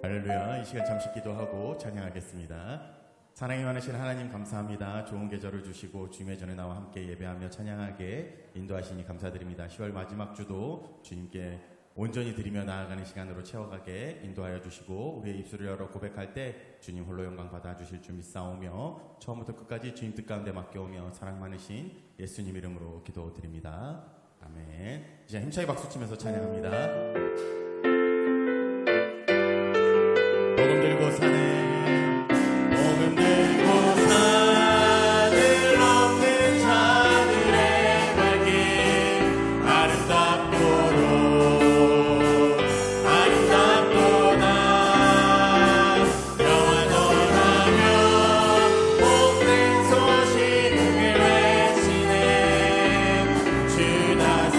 할렐루야. 이 시간 잠시 기도하고 찬양하겠습니다. 사랑이 많으신 하나님 감사합니다. 좋은 계절을 주시고 주님의 전에 나와 함께 예배하며 찬양하게 인도하시니 감사드립니다. 10월 마지막 주도 주님께 온전히 드리며 나아가는 시간으로 채워가게 인도하여 주시고 우리의 입술을 열어 고백할 때 주님 홀로 영광 받아주실 줄 믿사오며 처음부터 끝까지 주님 뜻 가운데 맡겨오며 사랑 많으신 예수님 이름으로 기도드립니다. 아멘. 이제 힘차게 박수치면서 찬양합니다. 복음 들고 사는 복음 들고 산을 없는 자들의 발길 아름답도다 영원하며 복된 소식을 외치네 주 다스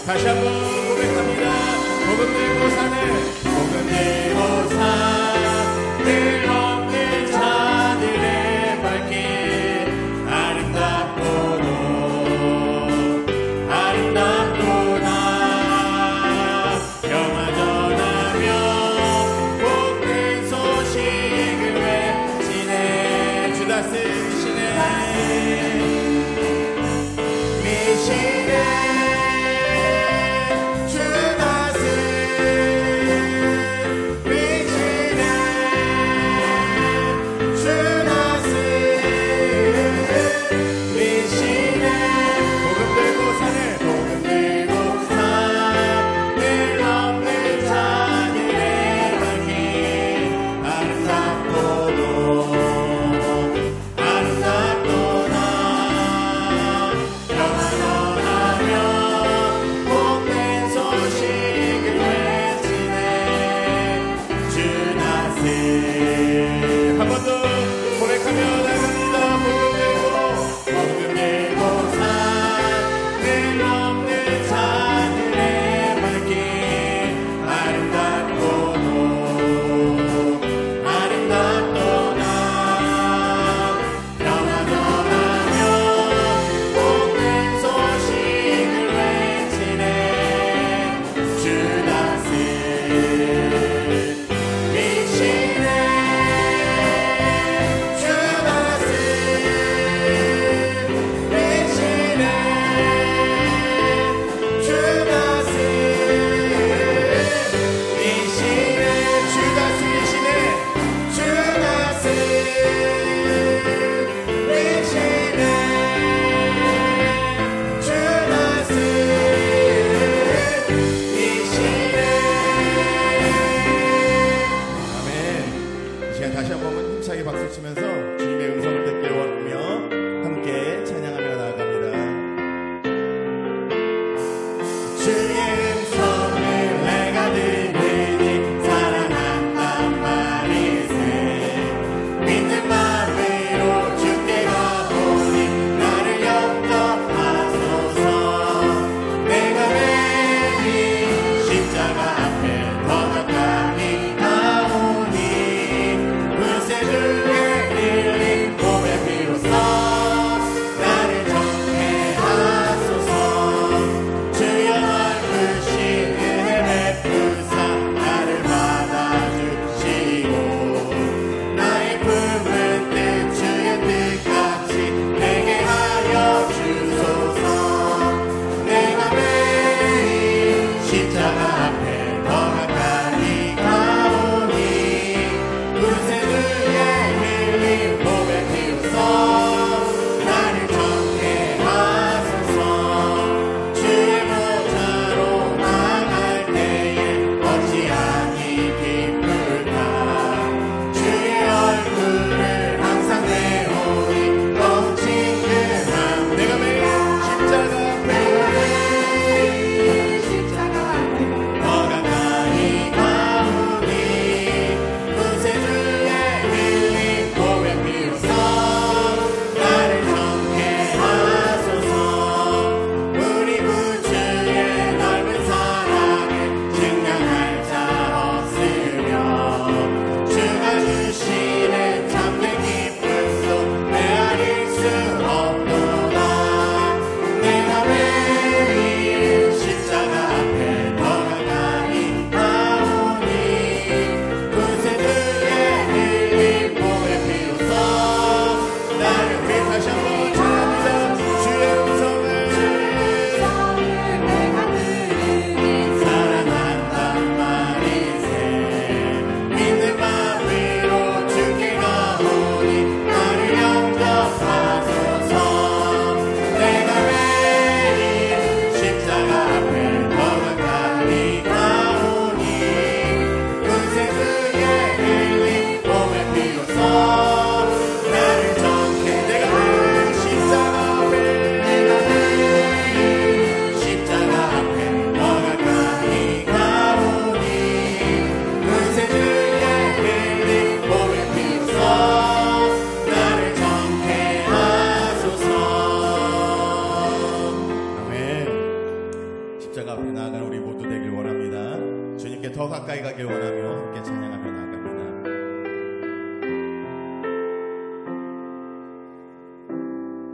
다시 한번 고백합니다. 복음 들고 사는 복음 들고 산을 없는 자들의 발길 아름답도다 영화전하며 복된 소식을 외치네 주 다스리시네 미시네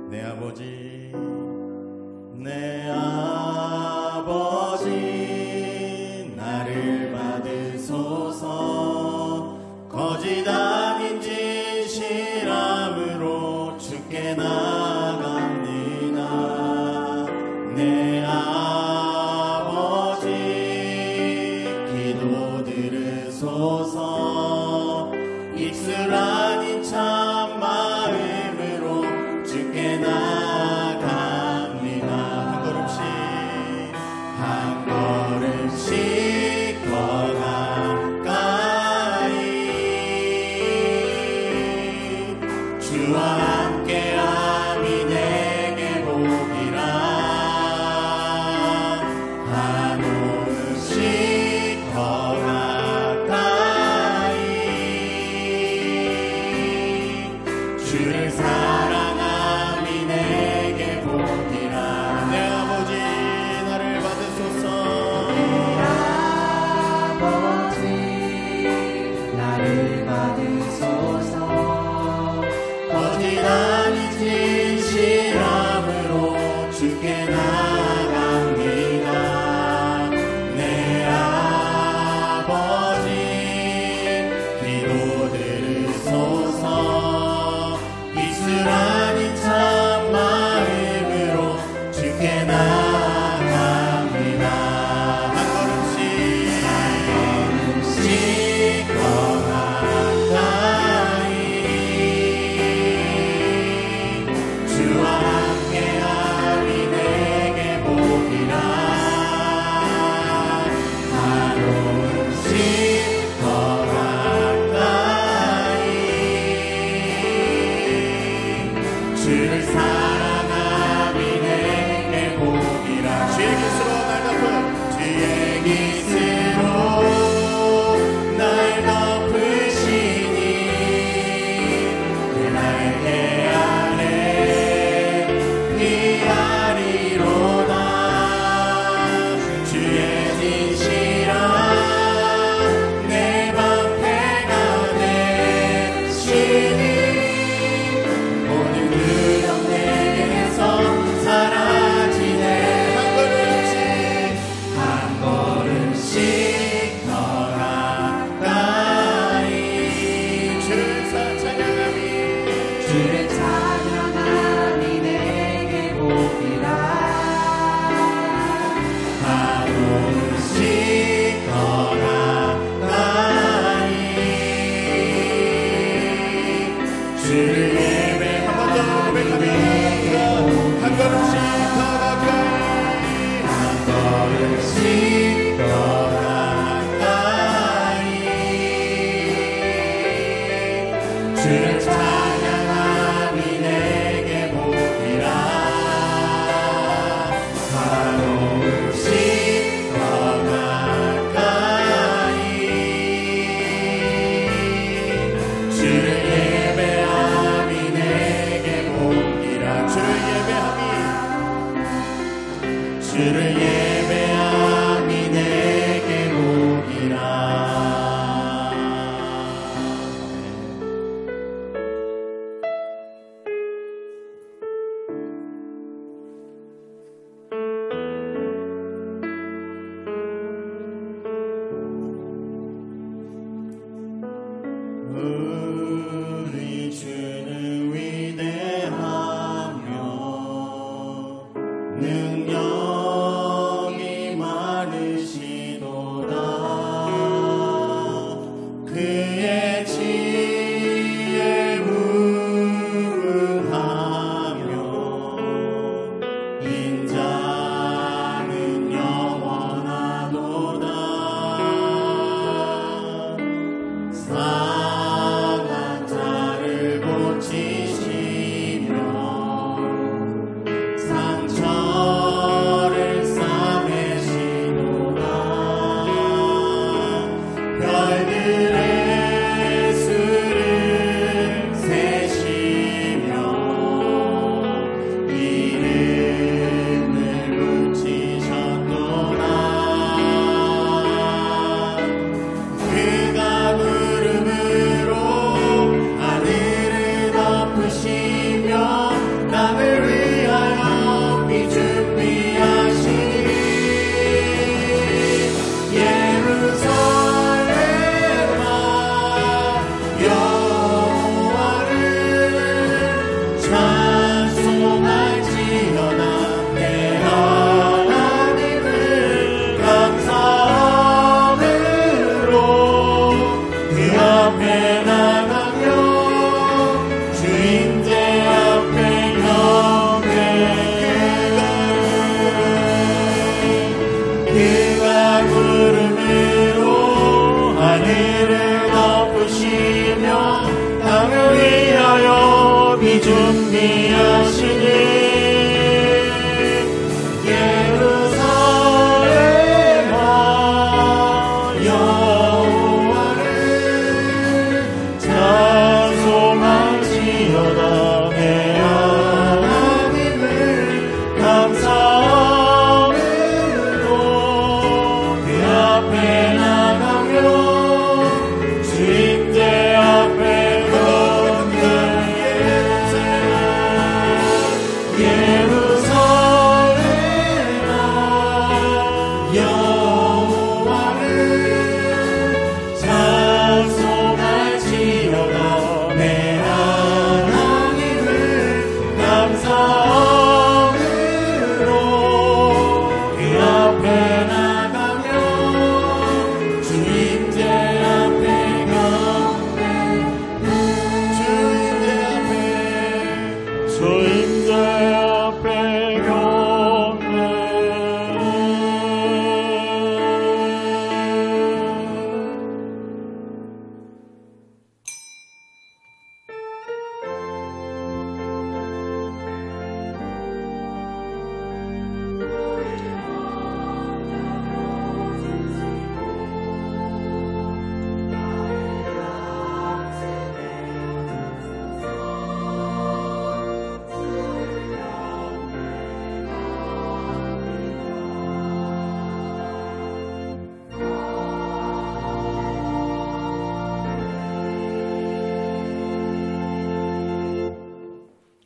내 아버지 내 아버지 나를 받으소서 거짓 아닌 진실함으로 주께 나갑니다. 내 아버지 기도 들으소서 입술 아닌 참 마음으로 주께 나갑니다. 한 걸음씩 더 가까이 주와 함께함이 내게 복이라. 한 걸음씩 더 가까이 주를 사랑함이 내게 복이라. 내 아버지 나를 받으소서 나를 받으소서 거짓 아닌 진실함으로 주께 나갑니다. 내 아버지 기도 들으소서 입술 아닌 참 마음으로 주께 나갑니다. 한 걸음씩 더 가까이 주와 함께함이 내게 복이라. 한 걸음씩 더 가까이 주를 사랑함이 내게 복이라. 주의 깃으로 날 덮은 주의 깃으로 날 덮으시니 그 날개 아래 피하리로다. 주의 진실한 내 방패가 되시니 모든 두려움 준비하시니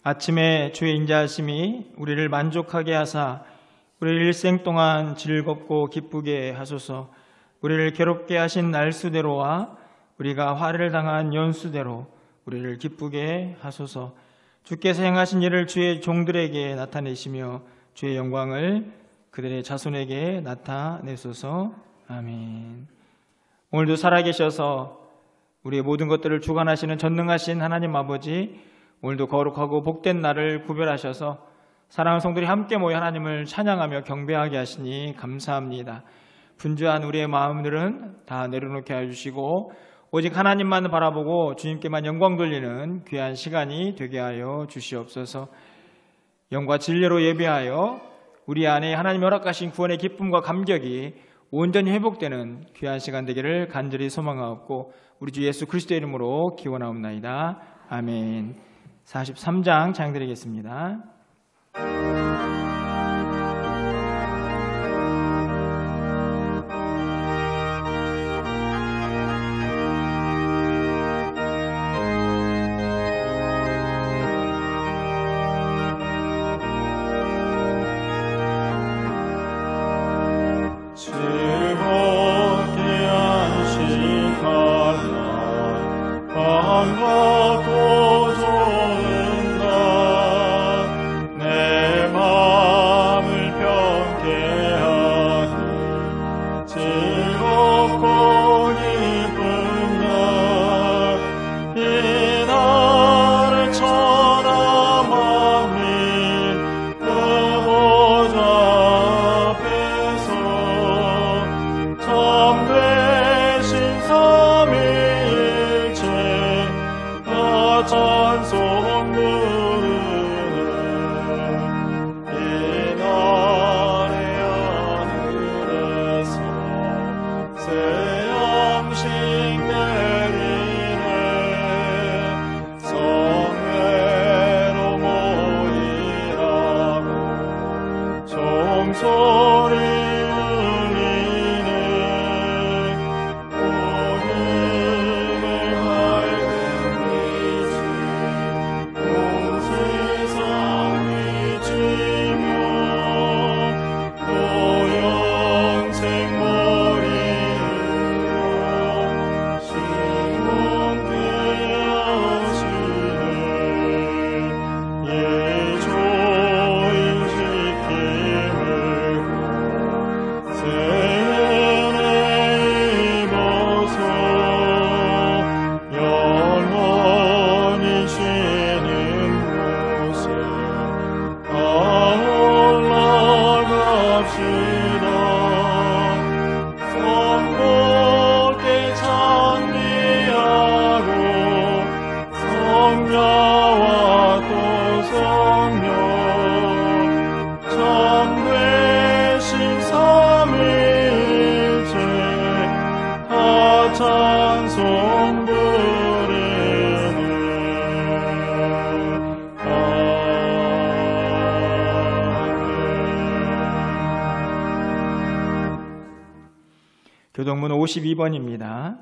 아침에 주의 인자하심이 우리를 만족하게 하사 우리를 일생 동안 즐겁고 기쁘게 하소서. 우리를 괴롭게 하신 날수대로와 우리가 화를 당한 연수대로 우리를 기쁘게 하소서. 주께서 행하신 일을 주의 종들에게 나타내시며 주의 영광을 그들의 자손에게 나타내소서. 아멘. 오늘도 살아계셔서 우리의 모든 것들을 주관하시는 전능하신 하나님 아버지, 오늘도 거룩하고 복된 날을 구별하셔서 사랑하는 성들이 함께 모여 하나님을 찬양하며 경배하게 하시니 감사합니다. 분주한 우리의 마음들은 다 내려놓게 해주시고 오직 하나님만 바라보고 주님께만 영광 돌리는 귀한 시간이 되게 하여 주시옵소서. 영과 진리로 예배하여 우리 안에 하나님 허락하신 구원의 기쁨과 감격이 온전히 회복되는 귀한 시간 되기를 간절히 소망하옵고 우리 주 예수 그리스도의 이름으로 기원하옵나이다. 아멘. 43장 찬양드리겠습니다. 반갑고 좋은 날 내 맘 성령 참되신 삼위일체 다 찬송 부르네. 교동문 52번입니다.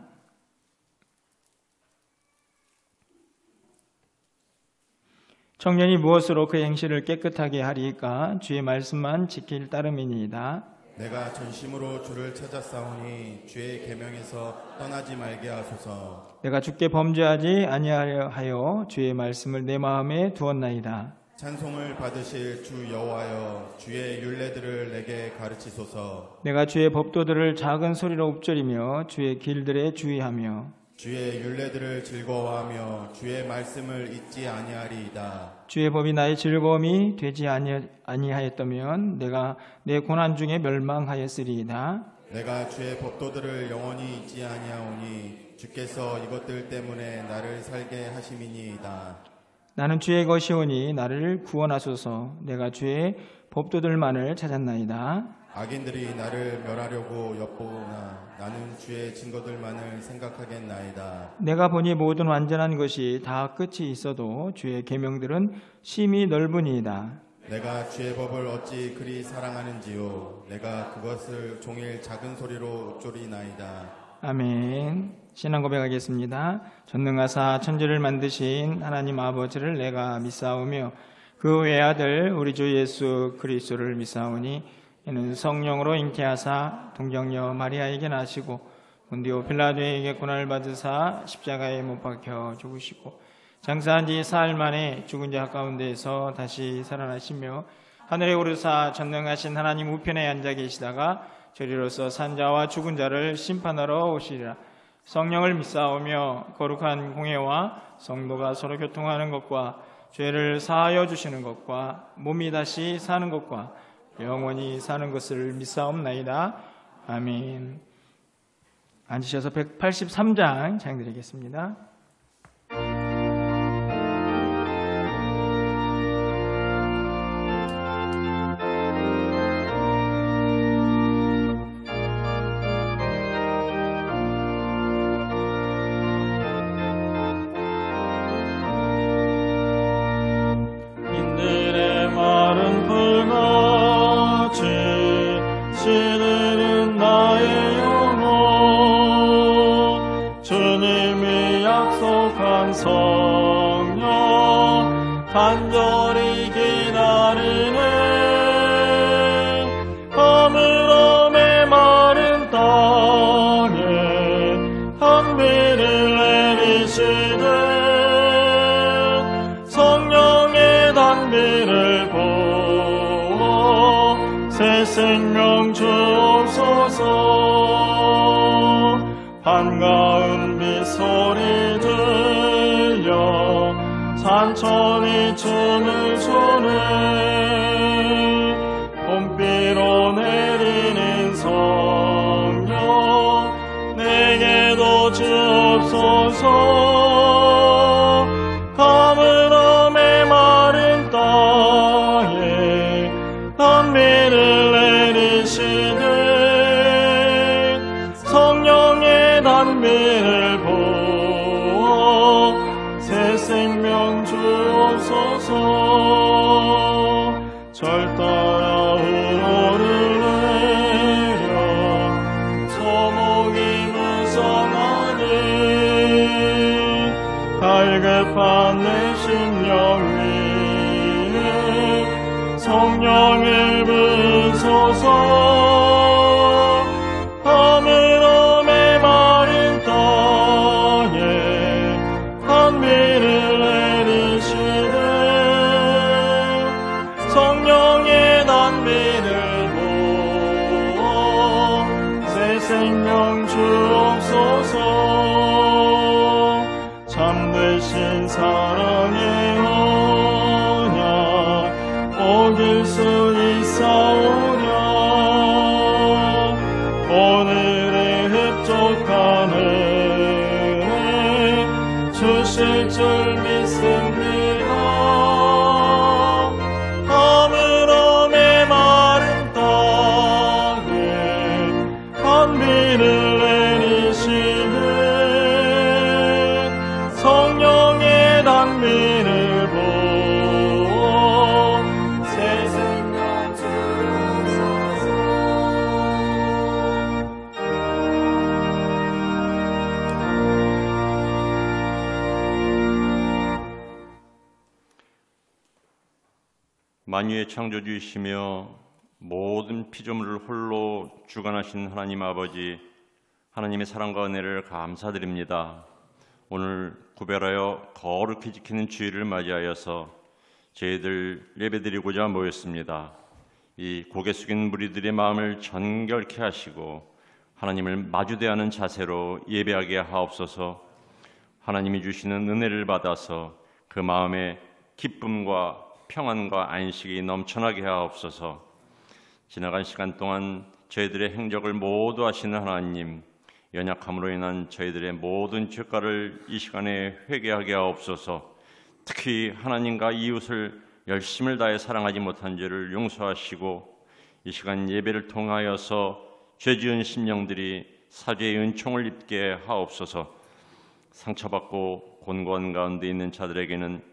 청년이 무엇으로 그 행실을 깨끗하게 하리까? 주의 말씀만 지킬 따름이니이다. 내가 전심으로 주를 찾았사오니 주의 계명에서 떠나지 말게 하소서. 내가 주께 범죄하지 아니하려 하여 주의 말씀을 내 마음에 두었나이다. 찬송을 받으실 주 여호와여, 주의 율례들을 내게 가르치소서. 내가 주의 법도들을 작은 소리로 읊조리며 주의 길들에 주의하며 주의 율례들을 즐거워하며 주의 말씀을 잊지 아니하리이다. 주의 법이 나의 즐거움이 되지 아니하였다면 내가 내 고난 중에 멸망하였으리이다. 내가 주의 법도들을 영원히 잊지 아니하오니 주께서 이것들 때문에 나를 살게 하심이니이다. 나는 주의 것이오니 나를 구원하소서. 내가 주의 법도들만을 찾았나이다. 악인들이 나를 멸하려고 엿보나 나는 주의 증거들만을 생각하겠나이다. 내가 보니 모든 완전한 것이 다 끝이 있어도 주의 계명들은 심히 넓으니이다. 내가 주의 법을 어찌 그리 사랑하는지요. 내가 그것을 종일 작은 소리로 읊조리나이다. 아멘. 신앙 고백하겠습니다. 전능하사 천지를 만드신 하나님 아버지를 내가 믿사오며 그 외아들 우리 주 예수 그리스도를 믿사오니 이는 성령으로 잉태하사 동정녀 마리아에게 나시고 본디오 빌라도에게 고난을 받으사 십자가에 못 박혀 죽으시고 장사한 지 사흘 만에 죽은 자 가운데에서 다시 살아나시며 하늘에 오르사 전능하신 하나님 우편에 앉아 계시다가 저리로서 산자와 죽은 자를 심판하러 오시리라. 성령을 믿사오며 거룩한 공회와 성도가 서로 교통하는 것과 죄를 사하여 주시는 것과 몸이 다시 사는 것과 영원히 사는 것을 믿사옵나이다. 아멘. 앉으셔서 183장 찬양드리겠습니다. 인들의 말은 불같이 시들은 나의 영혼 주님이 약속한 성령 간절히 기다리네. 하늘로 메마른 땅에 단비를 내리시네. 성령의 단비를 보어 새 생명 주옵소서. 반가운 빗소리 들려 산천이 춤을 추네. 봄비로 내리는 성령 내게도 주옵소서. 가물어 메마른 땅에 단비를 내리시네. 성령의 단비를 보어 새 생명 주옵소서. 절 따라 우로를 내려 소목이 무성하니 갈급한 내 심령 위에 성령을 부소서. 하늘로 메마른 땅에 단비를 내리시네. 성령의 단비를 보어 새 생명 주옵소서. 참되신 사랑의 언약 어길 수 있사오냐. 오늘의 흡족한 은혜 주실 줄 믿습니다. 만유의 창조주이시며 모든 피조물을 홀로 주관하신 하나님 아버지, 하나님의 사랑과 은혜를 감사드립니다. 오늘 구별하여 거룩히 지키는 주일을 맞이하여서 저희들 예배드리고자 모였습니다. 이 고개 숙인 무리들의 마음을 정결케 하시고 하나님을 마주대하는 자세로 예배하게 하옵소서. 하나님이 주시는 은혜를 받아서 그 마음에 기쁨과 평안과 안식이 넘쳐나게 하옵소서. 지나간 시간 동안 저희들의 행적을 모두 아시는 하나님, 연약함으로 인한 저희들의 모든 죄가를 이 시간에 회개하게 하옵소서. 특히 하나님과 이웃을 열심을 다해 사랑하지 못한 죄를 용서하시고 이 시간 예배를 통하여서 죄지은 심령들이 사죄의 은총을 입게 하옵소서. 상처받고 곤고한 가운데 있는 자들에게는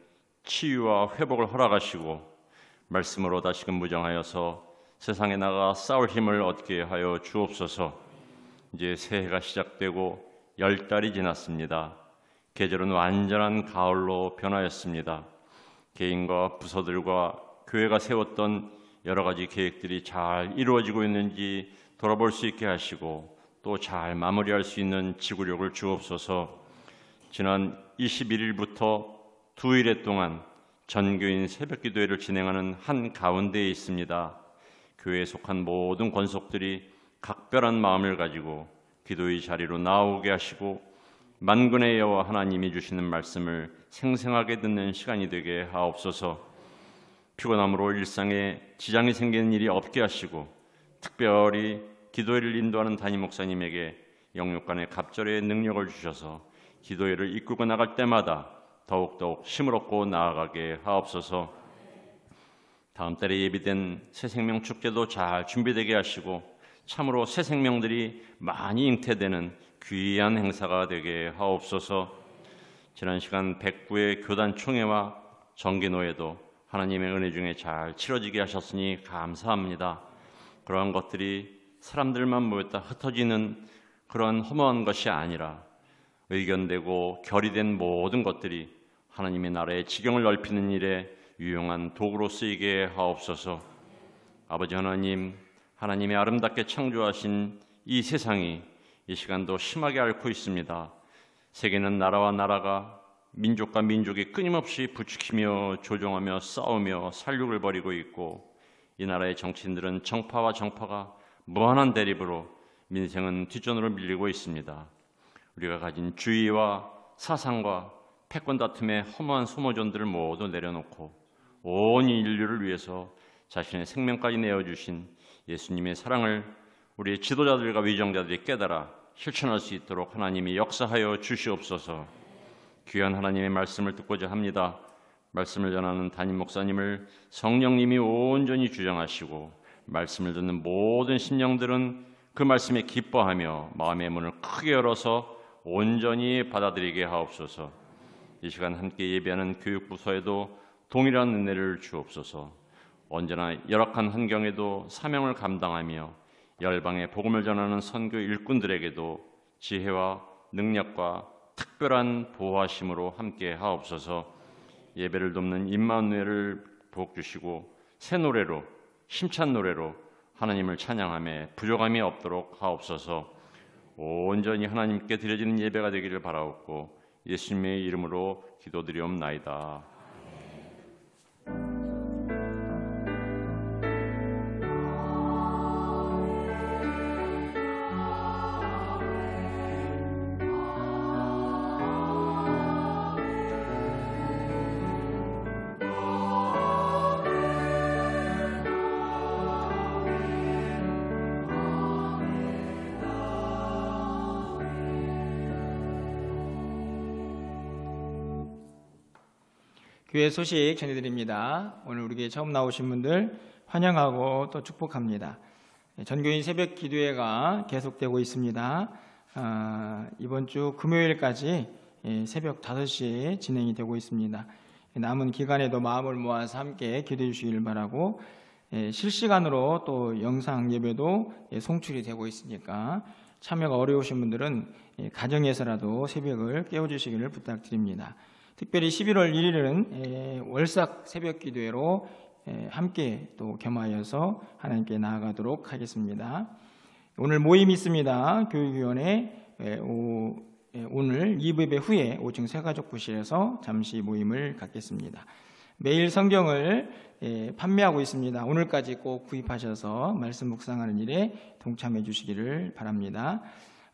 치유와 회복을 허락하시고 말씀으로 다시금 무장하여서 세상에 나가 싸울 힘을 얻게 하여 주옵소서. 이제 새해가 시작되고 10달이 지났습니다. 계절은 완전한 가을로 변하였습니다. 개인과 부서들과 교회가 세웠던 여러 가지 계획들이 잘 이루어지고 있는지 돌아볼 수 있게 하시고 또 잘 마무리할 수 있는 지구력을 주옵소서. 지난 21일부터 2일에 동안 전교인 새벽기도회를 진행하는 한 가운데에 있습니다. 교회에 속한 모든 권속들이 각별한 마음을 가지고 기도의 자리로 나오게 하시고 만군의 여호와 하나님이 주시는 말씀을 생생하게 듣는 시간이 되게 하옵소서. 피곤함으로 일상에 지장이 생기는 일이 없게 하시고 특별히 기도회를 인도하는 담임 목사님에게 영육간의 갑절의 능력을 주셔서 기도회를 이끌고 나갈 때마다 더욱더욱 힘을 얻고 나아가게 하옵소서. 다음 달에 예비된 새생명 축제도 잘 준비되게 하시고 참으로 새생명들이 많이 잉태되는 귀한 행사가 되게 하옵소서. 지난 시간 백부의 교단 총회와 정기노회도 하나님의 은혜 중에 잘 치러지게 하셨으니 감사합니다. 그러한 것들이 사람들만 모였다 흩어지는 그런 허무한 것이 아니라 의견되고 결의된 모든 것들이 하나님의 나라의 지경을 넓히는 일에 유용한 도구로 쓰이게 하옵소서. 아버지 하나님, 하나님의 아름답게 창조하신 이 세상이 이 시간도 심하게 앓고 있습니다. 세계는 나라와 나라가 민족과 민족이 끊임없이 부추기며 조종하며 싸우며 살육을 벌이고 있고 이 나라의 정치인들은 정파와 정파가 무한한 대립으로 민생은 뒷전으로 밀리고 있습니다. 우리가 가진 주의와 사상과 패권 다툼의 허무한 소모전들을 모두 내려놓고 온 인류를 위해서 자신의 생명까지 내어주신 예수님의 사랑을 우리의 지도자들과 위정자들이 깨달아 실천할 수 있도록 하나님이 역사하여 주시옵소서. 귀한 하나님의 말씀을 듣고자 합니다. 말씀을 전하는 담임 목사님을 성령님이 온전히 주장하시고 말씀을 듣는 모든 심령들은 그 말씀에 기뻐하며 마음의 문을 크게 열어서 온전히 받아들이게 하옵소서. 이 시간 함께 예배하는 교육부서에도 동일한 은혜를 주옵소서. 언제나 열악한 환경에도 사명을 감당하며 열방에 복음을 전하는 선교 일꾼들에게도 지혜와 능력과 특별한 보호하심으로 함께 하옵소서. 예배를 돕는 임마누엘을 복 주시고 새 노래로 힘찬 노래로 하나님을 찬양하며 부족함이 없도록 하옵소서. 온전히 하나님께 드려지는 예배가 되기를 바라옵고 예수님의 이름으로 기도드리옵나이다. 교회 소식 전해드립니다. 오늘 우리에게 처음 나오신 분들 환영하고 또 축복합니다. 전교인 새벽 기도회가 계속되고 있습니다. 이번 주 금요일까지 새벽 5시에 진행이 되고 있습니다. 남은 기간에도 마음을 모아서 함께 기도해 주시길 바라고 실시간으로 또 영상 예배도 송출이 되고 있으니까 참여가 어려우신 분들은 가정에서라도 새벽을 깨워주시기를 부탁드립니다. 특별히 11월 1일은 월삭 새벽 기도회로 함께 또 겸하여서 하나님께 나아가도록 하겠습니다. 오늘 모임이 있습니다. 교육위원회 오늘 2부 예배 후에 5층 새가족부실에서 잠시 모임을 갖겠습니다. 매일 성경을 판매하고 있습니다. 오늘까지 꼭 구입하셔서 말씀 묵상하는 일에 동참해 주시기를 바랍니다.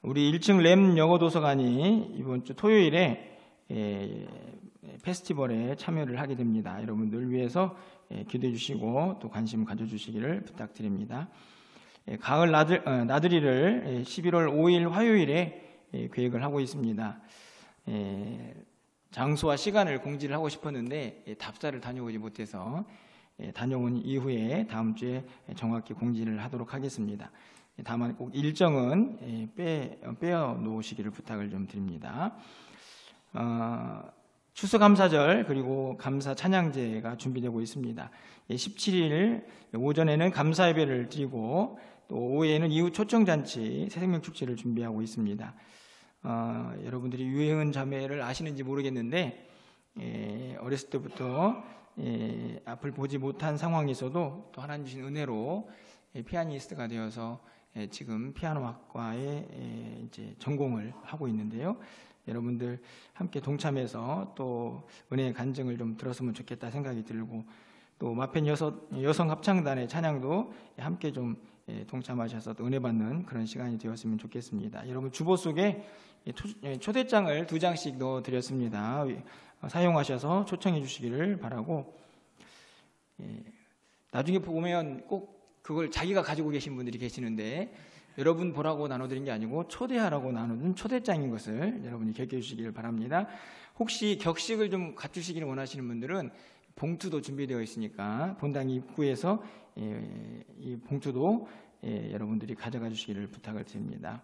우리 1층 램 영어도서관이 이번 주 토요일에 페스티벌에 참여를 하게 됩니다. 여러분들 위해서 기도해 주시고 또 관심 가져주시기를 부탁드립니다. 가을 나들이를 11월 5일 화요일에 계획을 하고 있습니다. 장소와 시간을 공지를 하고 싶었는데 답사를 다녀오지 못해서 다녀온 이후에 다음 주에 정확히 공지를 하도록 하겠습니다. 다만 꼭 일정은 빼어 놓으시기를 부탁을 좀 드립니다. 추수감사절 그리고 감사 찬양제가 준비되고 있습니다. 17일 오전에는 감사 예배를 드리고 또 오후에는 이후 초청잔치 새생명축제를 준비하고 있습니다. 여러분들이 유혜은 자매를 아시는지 모르겠는데 어렸을 때부터 앞을 보지 못한 상황에서도 또 하나님 주신 은혜로 피아니스트가 되어서 지금 피아노학과에 이제 전공을 하고 있는데요. 여러분들 함께 동참해서 또 은혜의 간증을 좀 들었으면 좋겠다 생각이 들고 또 마펜 여성 합창단의 찬양도 함께 좀 동참하셔서 또 은혜 받는 그런 시간이 되었으면 좋겠습니다. 여러분 주보 속에 초대장을 2장씩 넣어드렸습니다. 사용하셔서 초청해 주시기를 바라고 나중에 보면 꼭 그걸 자기가 가지고 계신 분들이 계시는데 여러분 보라고 나눠드린 게 아니고 초대하라고 나눠준 초대장인 것을 여러분이 기억해 주시기를 바랍니다. 혹시 격식을 좀 갖추시기를 원하시는 분들은 봉투도 준비되어 있으니까 본당 입구에서 이 봉투도 여러분들이 가져가 주시기를 부탁을 드립니다.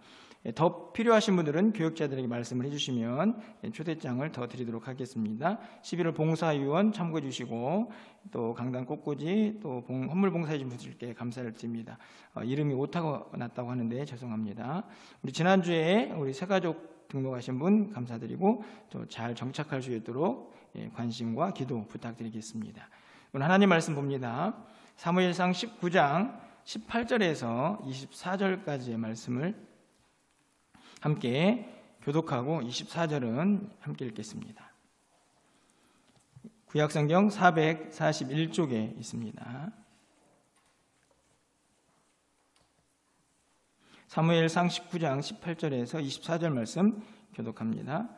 더 필요하신 분들은 교육자들에게 말씀을 해주시면 초대장을 더 드리도록 하겠습니다. 11월 봉사위원 참고해 주시고 또 강단 꽃꽂이 또 헌물 봉사해 주신 분들께 감사를 드립니다. 이름이 오타가 났다고 하는데 죄송합니다. 우리 지난주에 우리 새가족 등록하신 분 감사드리고 또 잘 정착할 수 있도록 관심과 기도 부탁드리겠습니다. 오늘 하나님 말씀 봅니다. 사무엘상 19장 18절에서 24절까지의 말씀을 함께 교독하고 24절은 함께 읽겠습니다. 구약성경 441쪽에 있습니다. 사무엘상 19장 18절에서 24절 말씀 교독합니다.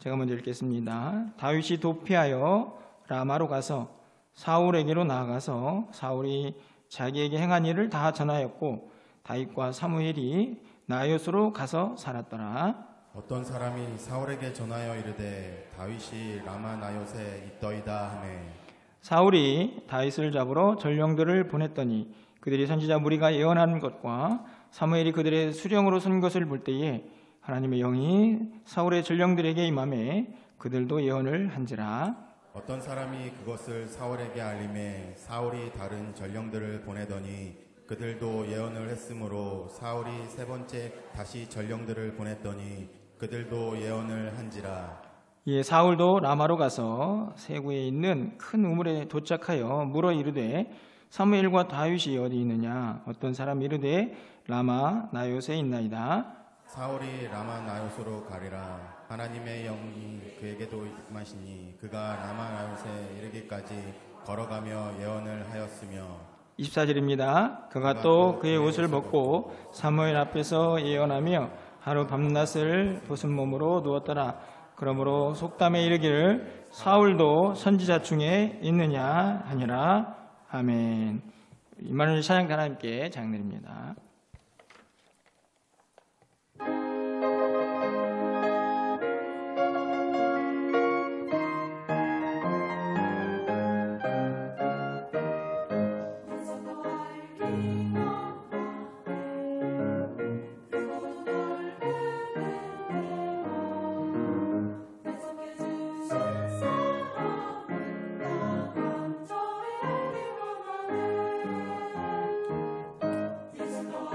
제가 먼저 읽겠습니다. 다윗이 도피하여 라마로 가서 사울에게로 나아가서 사울이 자기에게 행한 일을 다 전하였고 다윗과 사무엘이 나요스로 가서 살았더라. 어떤 사람이 사울에게 전하여 이르되 다윗이 라마 나요스에 있더이다 하매 사울이 다윗을 잡으러 전령들을 보냈더니 그들이 선지자 무리가 예언하는 것과 사무엘이 그들의 수령으로 선 것을 볼 때에 하나님의 영이 사울의 전령들에게 임하매 그들도 예언을 한지라. 어떤 사람이 그것을 사울에게 알림해 사울이 다른 전령들을 보내더니 그들도 예언을 했으므로 사울이 세 번째 다시 전령들을 보냈더니 그들도 예언을 한지라. 이에 사울도 라마로 가서 세구에 있는 큰 우물에 도착하여 물어 이르되 사무엘과 다윗이 어디 있느냐. 어떤 사람 이르되 라마 나요스에 있나이다. 사울이 라마 나요스로 가리라. 하나님의 영이 그에게도 임하시니 그가 라마 나요스에 이르기까지 걸어가며 예언을 하였으며 24절입니다. 그가 또 그의 옷을 벗고 사무엘 앞에서 예언하며 하루 밤낮을 벗은 몸으로 누웠더라. 그러므로 속담에 이르기를 사울도 선지자 중에 있느냐 하니라. 아멘. 임마누엘 찬양가 하나님께 찬양드립니다. Yes, Lord.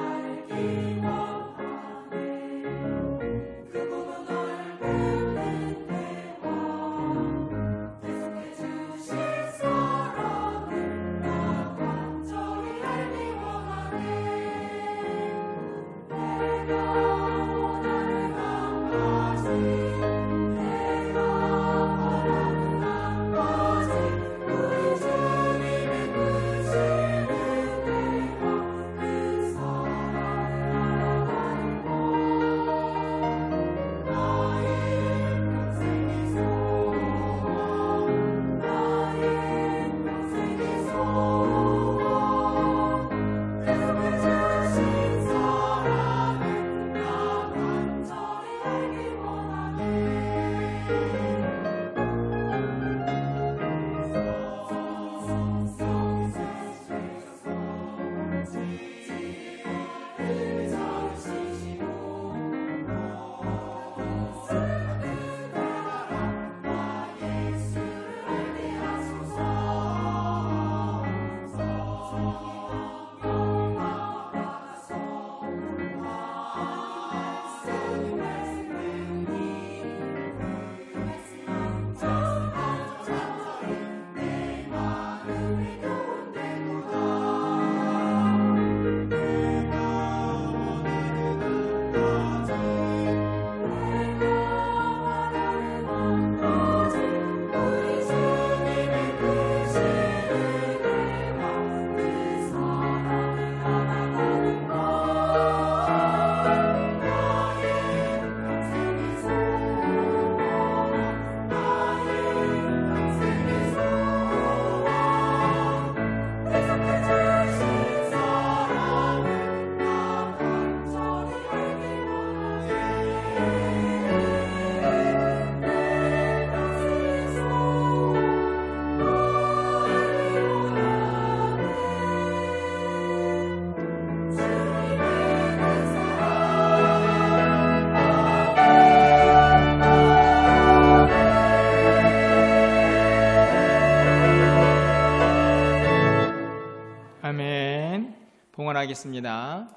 봉헌하겠습니다.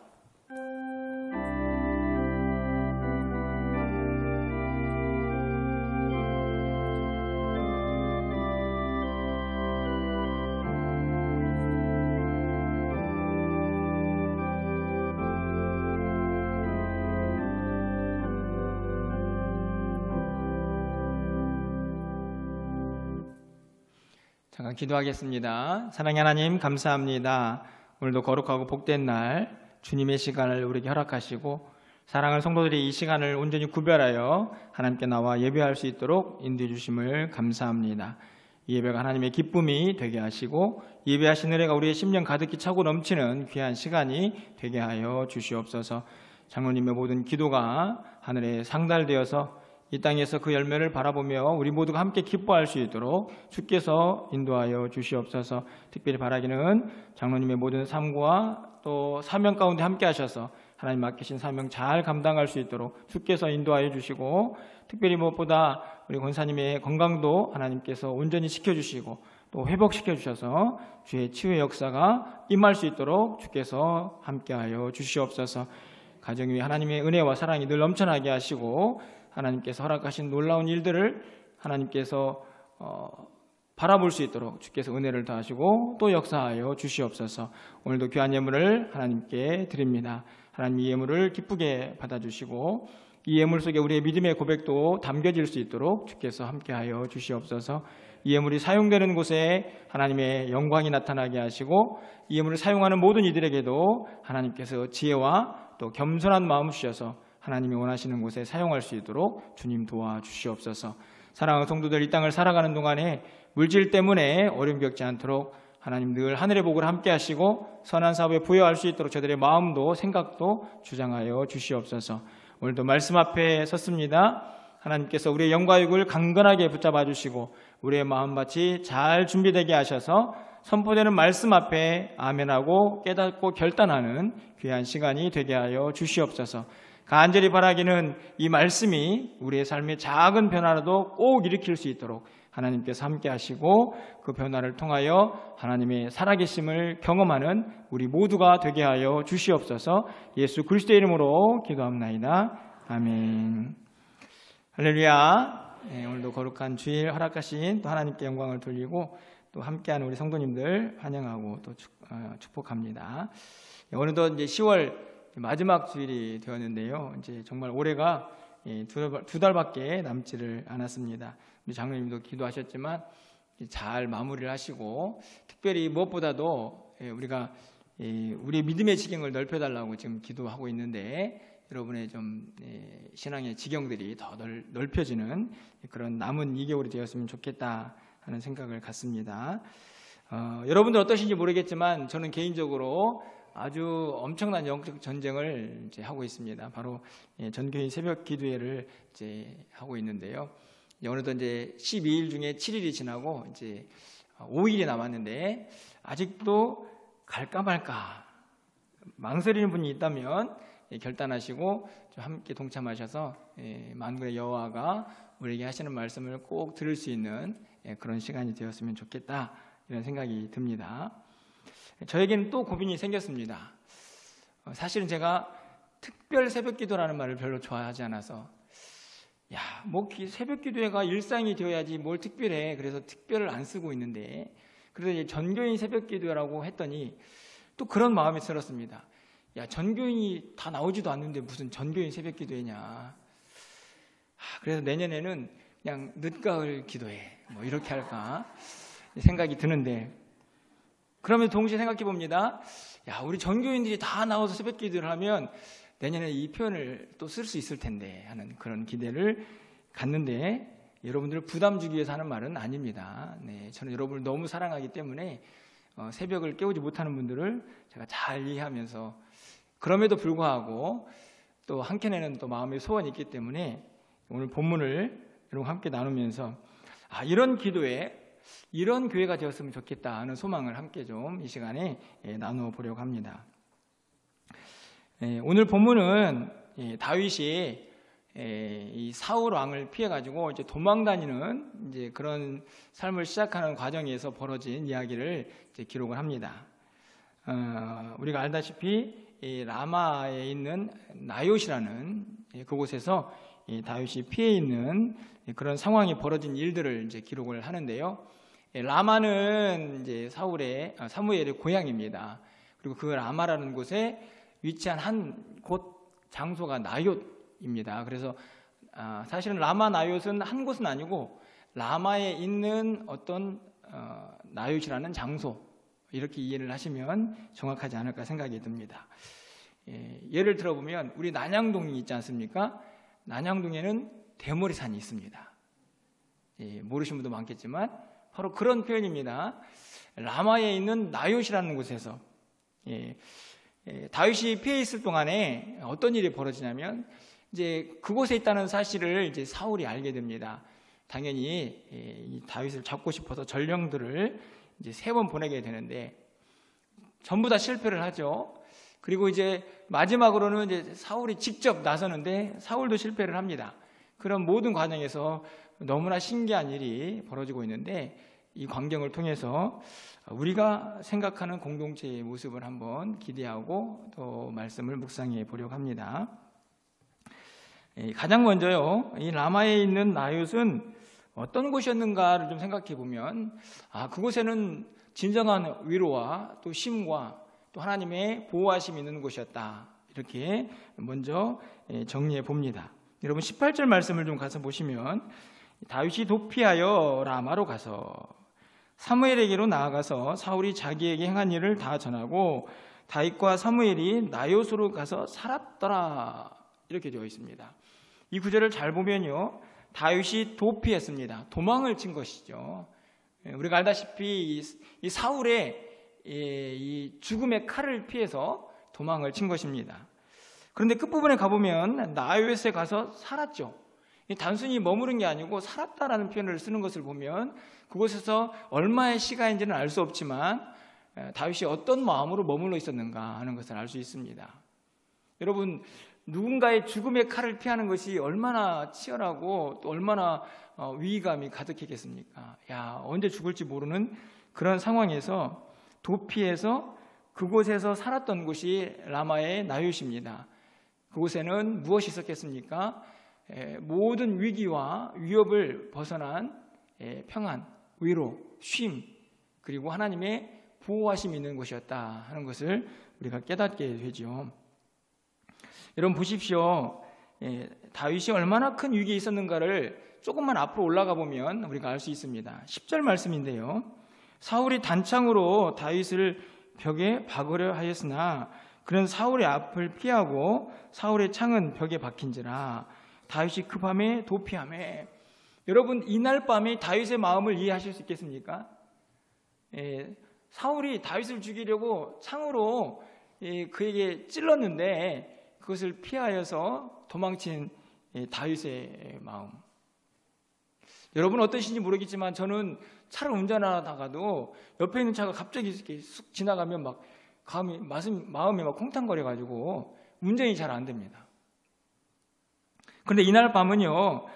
잠깐 기도하겠습니다. 사랑의 하나님 감사합니다. 오늘도 거룩하고 복된 날 주님의 시간을 우리에게 허락하시고 사랑하는 성도들이 이 시간을 온전히 구별하여 하나님께 나와 예배할 수 있도록 인도해 주심을 감사합니다. 이 예배가 하나님의 기쁨이 되게 하시고 예배하신 은혜가 우리의 심령 가득히 차고 넘치는 귀한 시간이 되게 하여 주시옵소서. 장로님의 모든 기도가 하늘에 상달되어서 이 땅에서 그 열매를 바라보며 우리 모두가 함께 기뻐할 수 있도록 주께서 인도하여 주시옵소서. 특별히 바라기는 장로님의 모든 삶과 또 사명 가운데 함께 하셔서 하나님 맡기신 사명 잘 감당할 수 있도록 주께서 인도하여 주시고, 특별히 무엇보다 우리 권사님의 건강도 하나님께서 온전히 지켜주시고 또 회복시켜 주셔서 주의 치유의 역사가 임할 수 있도록 주께서 함께하여 주시옵소서. 가정 위에 하나님의 은혜와 사랑이 늘 넘쳐나게 하시고 하나님께서 허락하신 놀라운 일들을 하나님께서 바라볼 수 있도록 주께서 은혜를 더하시고 또 역사하여 주시옵소서. 오늘도 귀한 예물을 하나님께 드립니다. 하나님 이 예물을 기쁘게 받아주시고 이 예물 속에 우리의 믿음의 고백도 담겨질 수 있도록 주께서 함께하여 주시옵소서. 이 예물이 사용되는 곳에 하나님의 영광이 나타나게 하시고 이 예물을 사용하는 모든 이들에게도 하나님께서 지혜와 또 겸손한 마음 주셔서 하나님이 원하시는 곳에 사용할 수 있도록 주님 도와주시옵소서. 사랑하는 성도들, 이 땅을 살아가는 동안에 물질 때문에 어려움 겪지 않도록 하나님 늘 하늘의 복을 함께 하시고 선한 사업에 부여할 수 있도록 저들의 마음도 생각도 주장하여 주시옵소서. 오늘도 말씀 앞에 섰습니다. 하나님께서 우리의 영과 육을 강건하게 붙잡아 주시고 우리의 마음밭이 잘 준비되게 하셔서 선포되는 말씀 앞에 아멘하고 깨닫고 결단하는 귀한 시간이 되게 하여 주시옵소서. 간절히 바라기는 이 말씀이 우리의 삶의 작은 변화라도 꼭 일으킬 수 있도록 하나님께서 함께 하시고 그 변화를 통하여 하나님의 살아계심을 경험하는 우리 모두가 되게 하여 주시옵소서. 예수 그리스도의 이름으로 기도합나이다. 아멘. 할렐루야. 오늘도 거룩한 주일 허락하신 또 하나님께 영광을 돌리고 또 함께하는 우리 성도님들 환영하고 또 축복합니다. 오늘도 이제 10월 마지막 주일이 되었는데요. 이제 정말 올해가 두 달밖에 남지를 않았습니다. 우리 장로님도 기도하셨지만 잘 마무리를 하시고, 특별히 무엇보다도 우리가 우리의 믿음의 지경을 넓혀달라고 지금 기도하고 있는데, 여러분의 좀 신앙의 지경들이 더 넓혀지는 그런 남은 2개월이 되었으면 좋겠다 하는 생각을 갖습니다. 여러분들 어떠신지 모르겠지만 저는 개인적으로 아주 엄청난 영적 전쟁을 이제 하고 있습니다. 바로 전교인 새벽 기도회를 이제 하고 있는데요. 어느덧 이제 12일 중에 7일이 지나고 이제 5일이 남았는데 아직도 갈까 말까 망설이는 분이 있다면 결단하시고 함께 동참하셔서 만군의 여호와가 우리에게 하시는 말씀을 꼭 들을 수 있는 그런 시간이 되었으면 좋겠다 이런 생각이 듭니다. 저에게는 또 고민이 생겼습니다. 사실은 제가 특별 새벽기도라는 말을 별로 좋아하지 않아서 뭐 새벽기도회가 일상이 되어야지 뭘 특별해, 그래서 특별을 안 쓰고 있는데, 그래서 전교인 새벽기도회라고 했더니 또 그런 마음이 들었습니다. 전교인이 다 나오지도 않는데 무슨 전교인 새벽기도회냐. 그래서 내년에는 그냥 늦가을 기도회 뭐 이렇게 할까 생각이 드는데, 그러면 동시에 생각해 봅니다. 우리 전교인들이 다 나와서 새벽 기도를 하면 내년에 이 표현을 또 쓸 수 있을 텐데 하는 그런 기대를 갖는데, 여러분들을 부담 주기 위해서 하는 말은 아닙니다. 저는 여러분을 너무 사랑하기 때문에 새벽을 깨우지 못하는 분들을 제가 잘 이해하면서, 그럼에도 불구하고 또 한켠에는 또 마음의 소원이 있기 때문에 오늘 본문을 여러분 함께 나누면서 이런 기도에 이런 교회가 되었으면 좋겠다 하는 소망을 함께 좀 이 시간에 나누어 보려고 합니다. 오늘 본문은 다윗이 이 사울 왕을 피해 가지고 이제 도망다니는 이제 그런 삶을 시작하는 과정에서 벌어진 이야기를 이제 기록을 합니다. 우리가 알다시피 이 라마에 있는 나요시라는 그곳에서 이 다윗이 피해 있는 그런 상황이 벌어진 일들을 이제 기록을 하는데요. 라마는 이제 사무엘의 고향입니다. 그리고 그 라마라는 곳에 위치한 한 곳 장소가 나얏입니다. 그래서 사실은 라마 나얏은 한 곳은 아니고 라마에 있는 어떤 나얏이라는 장소, 이렇게 이해를 하시면 정확하지 않을까 생각이 듭니다. 예를 들어보면 우리 난양동이 있지 않습니까? 난양동에는 대머리산이 있습니다. 모르시는 분도 많겠지만 바로 그런 표현입니다. 라마에 있는 나얏이라는 곳에서 다윗이 피해 있을 동안에 어떤 일이 벌어지냐면 이제 그곳에 있다는 사실을 이제 사울이 알게 됩니다. 당연히 이 다윗을 잡고 싶어서 전령들을 이제 3번 보내게 되는데 전부 다 실패를 하죠. 그리고 이제 마지막으로는 이제 사울이 직접 나서는데 사울도 실패를 합니다. 그런 모든 과정에서 너무나 신기한 일이 벌어지고 있는데 이 광경을 통해서 우리가 생각하는 공동체의 모습을 한번 기대하고 또 말씀을 묵상해 보려고 합니다. 가장 먼저요, 이 라마에 있는 나얏은 어떤 곳이었는가를 좀 생각해 보면 그곳에는 진정한 위로와 또 쉼과 또 하나님의 보호하심이 있는 곳이었다, 이렇게 먼저 정리해 봅니다. 여러분 18절 말씀을 좀 가서 보시면 다윗이 도피하여 라마로 가서 사무엘에게로 나아가서 사울이 자기에게 행한 일을 다 전하고 다윗과 사무엘이 나얏으로 가서 살았더라, 이렇게 되어 있습니다. 이 구절을 잘 보면요, 다윗이 도피했습니다. 도망을 친 것이죠. 우리가 알다시피 이 사울의 이 죽음의 칼을 피해서 도망을 친 것입니다. 그런데 끝부분에 가보면 나얏에 가서 살았죠. 단순히 머무른 게 아니고 살았다라는 표현을 쓰는 것을 보면 그곳에서 얼마의 시간인지는 알 수 없지만 다윗이 어떤 마음으로 머물러 있었는가 하는 것을 알 수 있습니다. 여러분, 누군가의 죽음의 칼을 피하는 것이 얼마나 치열하고 또 얼마나 위기감이 가득했겠습니까? 언제 죽을지 모르는 그런 상황에서 도피해서 그곳에서 살았던 곳이 라마의 나얏입니다. 그곳에는 무엇이 있었겠습니까? 모든 위기와 위협을 벗어난 평안, 위로, 쉼, 그리고 하나님의 보호하심이 있는 곳이었다 하는 것을 우리가 깨닫게 되죠. 여러분 보십시오. 다윗이 얼마나 큰 위기에 있었는가를 조금만 앞으로 올라가 보면 우리가 알 수 있습니다. 10절 말씀인데요, 사울이 단창으로 다윗을 벽에 박으려 하였으나 그는 사울의 앞을 피하고 사울의 창은 벽에 박힌지라 다윗이 그 밤에 도피하매. 여러분, 이날 밤에 다윗의 마음을 이해하실 수 있겠습니까? 사울이 다윗을 죽이려고 창으로 그에게 찔렀는데 그것을 피하여서 도망친 다윗의 마음. 여러분 어떠신지 모르겠지만 저는 차를 운전하다가도 옆에 있는 차가 갑자기 이렇게 쑥 지나가면 막 마음이 막 콩탕거려가지고 운전이 잘 안 됩니다. 그런데 이날 밤은요,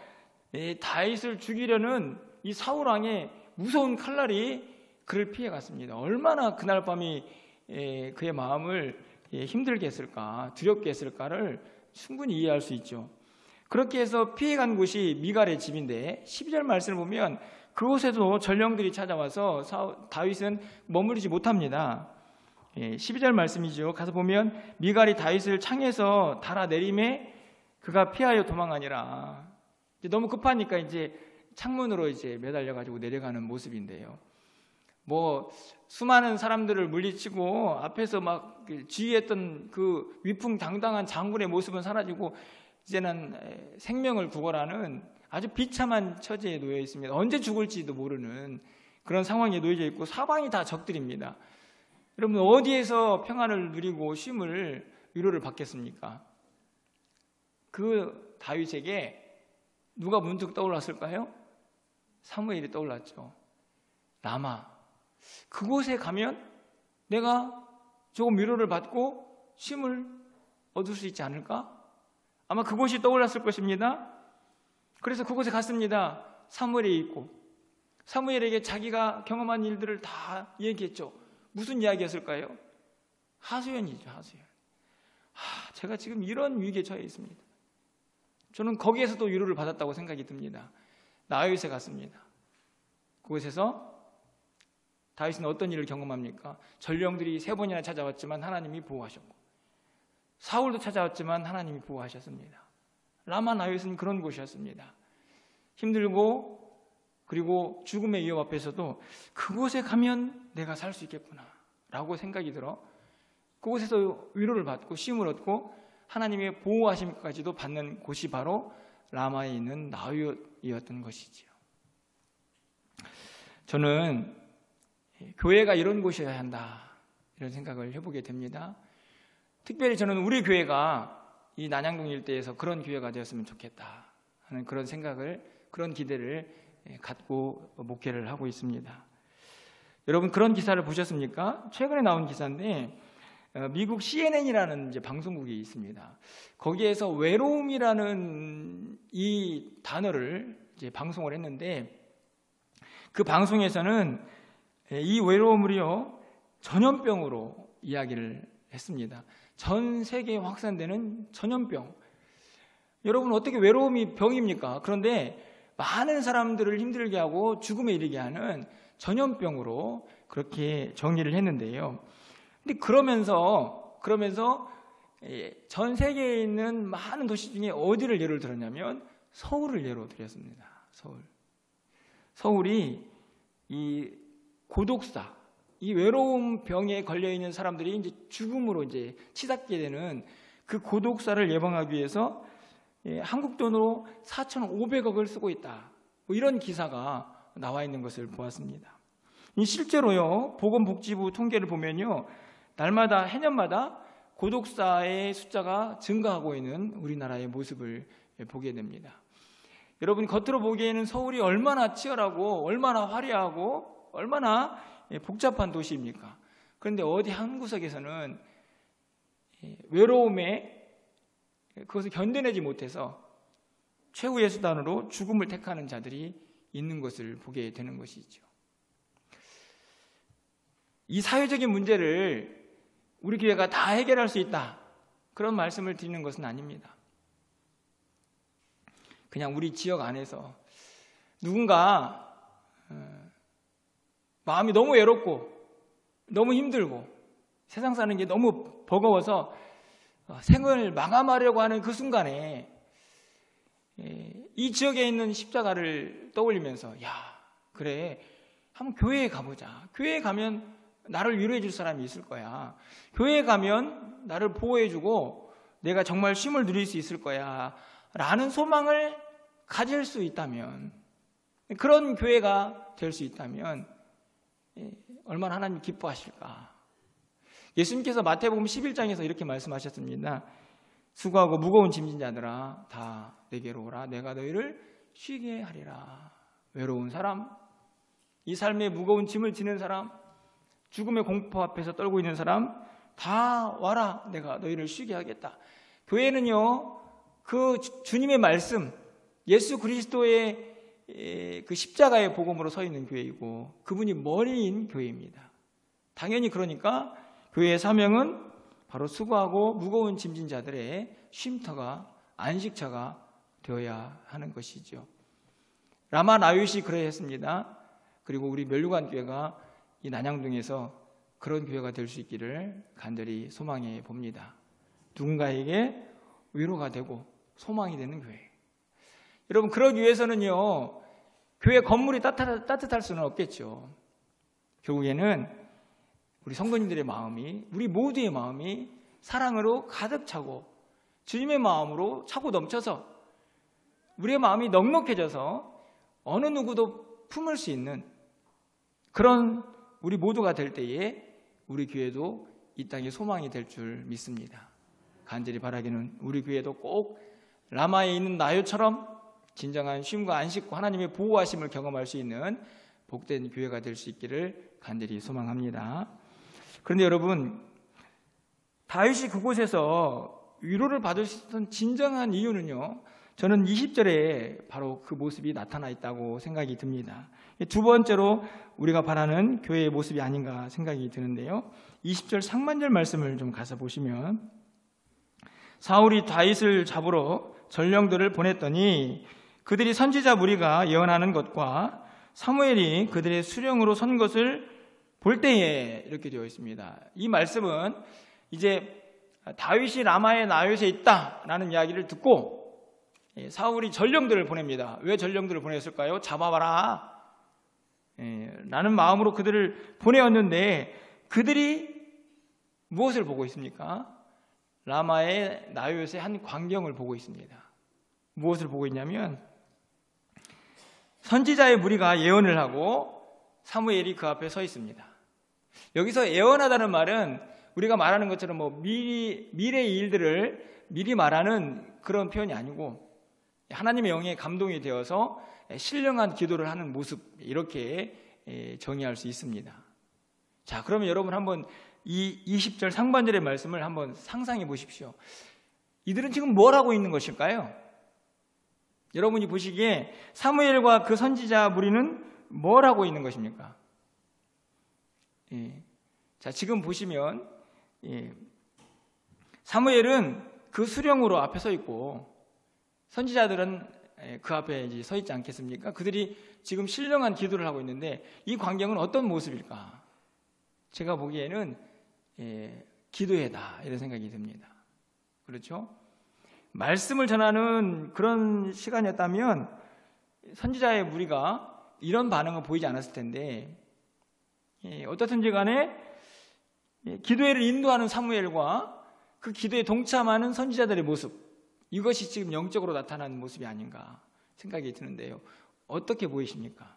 다윗을 죽이려는 이 사울왕의 무서운 칼날이 그를 피해갔습니다. 얼마나 그날 밤이 그의 마음을 힘들게 했을까, 두렵게 했을까를 충분히 이해할 수 있죠. 그렇게 해서 피해간 곳이 미갈의 집인데 12절 말씀을 보면 그곳에도 전령들이 찾아와서 다윗은 머무르지 못합니다. 12절 말씀이죠. 가서 보면 미갈이 다윗을 창에서 달아내림에 그가 피하여 도망하니라. 이제 너무 급하니까 이제 창문으로 이제 매달려가지고 내려가는 모습인데요. 수많은 사람들을 물리치고 앞에서 막 지휘했던 그 위풍당당한 장군의 모습은 사라지고 이제는 생명을 구걸하는 아주 비참한 처지에 놓여 있습니다. 언제 죽을지도 모르는 그런 상황에 놓여져 있고 사방이 다 적들입니다. 여러분 어디에서 평안을 누리고 쉼을, 위로를 받겠습니까? 그 다윗에게 누가 문득 떠올랐을까요? 사무엘이 떠올랐죠. 라마, 그곳에 가면 내가 조금 위로를 받고 쉼을 얻을 수 있지 않을까? 아마 그곳이 떠올랐을 것입니다. 그래서 그곳에 갔습니다. 사무엘이 있고 사무엘에게 자기가 경험한 일들을 다 얘기했죠. 무슨 이야기였을까요? 하소연이죠, 하소연. 제가 지금 이런 위기에 처해 있습니다. 저는 거기에서도 위로를 받았다고 생각이 듭니다. 나요새 갔습니다. 그곳에서 다윗은 어떤 일을 경험합니까? 전령들이 3번이나 찾아왔지만 하나님이 보호하셨고, 사울도 찾아왔지만 하나님이 보호하셨습니다. 라마 나요새는 그런 곳이었습니다. 힘들고 그리고 죽음의 위협 앞에서도 그곳에 가면 내가 살 수 있겠구나 라고 생각이 들어 그곳에서 위로를 받고 쉼을 얻고 하나님의 보호하심까지도 받는 곳이 바로 라마에 있는 나요이었던 것이지요. 저는 교회가 이런 곳이어야 한다, 이런 생각을 해보게 됩니다. 특별히 저는 우리 교회가 이 난양동 일대에서 그런 교회가 되었으면 좋겠다 하는 그런 생각을, 그런 기대를 갖고 목회를 하고 있습니다. 여러분, 그런 기사를 보셨습니까? 최근에 나온 기사인데 미국 CNN이라는 이제 방송국이 있습니다. 거기에서 외로움이라는 이 단어를 이제 방송을 했는데, 그 방송에서는 이 외로움을요 전염병으로 이야기를 했습니다. 전 세계에 확산되는 전염병. 여러분, 어떻게 외로움이 병입니까? 그런데 많은 사람들을 힘들게 하고 죽음에 이르게 하는 전염병으로 그렇게 정의를 했는데요. 근데 그러면서 전 세계에 있는 많은 도시 중에 어디를 예를 들었냐면 서울을 예로 들었습니다. 서울이 이 고독사, 이 외로움 병에 걸려 있는 사람들이 이제 죽음으로 이제 치닫게 되는 그 고독사를 예방하기 위해서 한국 돈으로 4,500억을 쓰고 있다, 뭐 이런 기사가 나와 있는 것을 보았습니다. 실제로요, 보건복지부 통계를 보면요, 날마다, 해년마다 고독사의 숫자가 증가하고 있는 우리나라의 모습을 보게 됩니다. 여러분, 겉으로 보기에는 서울이 얼마나 치열하고 얼마나 화려하고 얼마나 복잡한 도시입니까? 그런데 어디 한 구석에서는 외로움에 그것을 견뎌내지 못해서 최후의 수단으로 죽음을 택하는 자들이 있는 것을 보게 되는 것이죠. 이 사회적인 문제를 우리 교회가 다 해결할 수 있다, 그런 말씀을 드리는 것은 아닙니다. 그냥 우리 지역 안에서 누군가 마음이 너무 외롭고 너무 힘들고 세상 사는 게 너무 버거워서 생을 마감하려고 하는 그 순간에 이 지역에 있는 십자가를 떠올리면서, 야, 그래, 한번 교회에 가보자. 교회에 가면 나를 위로해 줄 사람이 있을 거야. 교회에 가면 나를 보호해 주고 내가 정말 쉼을 누릴 수 있을 거야 라는 소망을 가질 수 있다면, 그런 교회가 될 수 있다면 얼마나 하나님 기뻐하실까. 예수님께서 마태복음 11장에서 이렇게 말씀하셨습니다. 수고하고 무거운 짐진 자들아 다 내게로 오라, 내가 너희를 쉬게 하리라. 외로운 사람, 이 삶의 무거운 짐을 지는 사람, 죽음의 공포 앞에서 떨고 있는 사람 다 와라, 내가 너희를 쉬게 하겠다. 교회는요, 그 주님의 말씀, 예수 그리스도의 그 십자가의 복음으로 서 있는 교회이고 그분이 머리인 교회입니다. 당연히 그러니까 교회의 사명은 바로 수고하고 무거운 짐진 자들의 쉼터가, 안식처가 되어야 하는 것이죠. 라마 나요시 그러했습니다. 그리고 우리 멸류관 교회가 이 난양동에서 그런 교회가 될 수 있기를 간절히 소망해 봅니다. 누군가에게 위로가 되고 소망이 되는 교회. 여러분, 그러기 위해서는요, 교회 건물이 따뜻할 수는 없겠죠. 결국에는 우리 성도님들의 마음이, 우리 모두의 마음이 사랑으로 가득 차고 주님의 마음으로 차고 넘쳐서 우리의 마음이 넉넉해져서 어느 누구도 품을 수 있는 그런 우리 모두가 될 때에 우리 교회도 이 땅에 소망이 될 줄 믿습니다. 간절히 바라기는 우리 교회도 꼭 라마에 있는 나요처럼 진정한 쉼과 안식과 하나님의 보호하심을 경험할 수 있는 복된 교회가 될 수 있기를 간절히 소망합니다. 그런데 여러분, 다윗이 그곳에서 위로를 받을 수 있었던 진정한 이유는요, 저는 20절에 바로 그 모습이 나타나 있다고 생각이 듭니다. 두 번째로 우리가 바라는 교회의 모습이 아닌가 생각이 드는데요. 20절 상반절 말씀을 좀 가서 보시면 사울이 다윗을 잡으러 전령들을 보냈더니 그들이 선지자 무리가 예언하는 것과 사무엘이 그들의 수령으로 선 것을 볼 때에 이렇게 되어 있습니다. 이 말씀은 이제 다윗이 라마의 나요트에 있다라는 이야기를 듣고 사울이 전령들을 보냅니다. 왜 전령들을 보냈을까요? 잡아봐라 라는 마음으로 그들을 보내었는데 그들이 무엇을 보고 있습니까? 라마의 나요트의 한 광경을 보고 있습니다. 무엇을 보고 있냐면 선지자의 무리가 예언을 하고 사무엘이 그 앞에 서 있습니다. 여기서 예언하다는 말은 우리가 말하는 것처럼 미래의 일들을 미리 말하는 그런 표현이 아니고 하나님의 영에 감동이 되어서 신령한 기도를 하는 모습, 이렇게 정의할 수 있습니다. 자, 그러면 여러분 한번 이 20절 상반절의 말씀을 한번 상상해 보십시오. 이들은 지금 뭘 하고 있는 것일까요? 여러분이 보시기에 사무엘과 그 선지자 무리는 뭘 하고 있는 것입니까? 자, 지금 보시면 사무엘은 그 수령으로 앞에 서 있고 선지자들은 그 앞에 이제 서 있지 않겠습니까? 그들이 지금 신령한 기도를 하고 있는데 이 광경은 어떤 모습일까? 제가 보기에는 기도회다 이런 생각이 듭니다. 그렇죠? 말씀을 전하는 그런 시간이었다면 선지자의 무리가 이런 반응을 보이지 않았을 텐데 어떻든지 간에 기도회를 인도하는 사무엘과 그 기도에 동참하는 선지자들의 모습, 이것이 지금 영적으로 나타나는 모습이 아닌가 생각이 드는데요. 어떻게 보이십니까?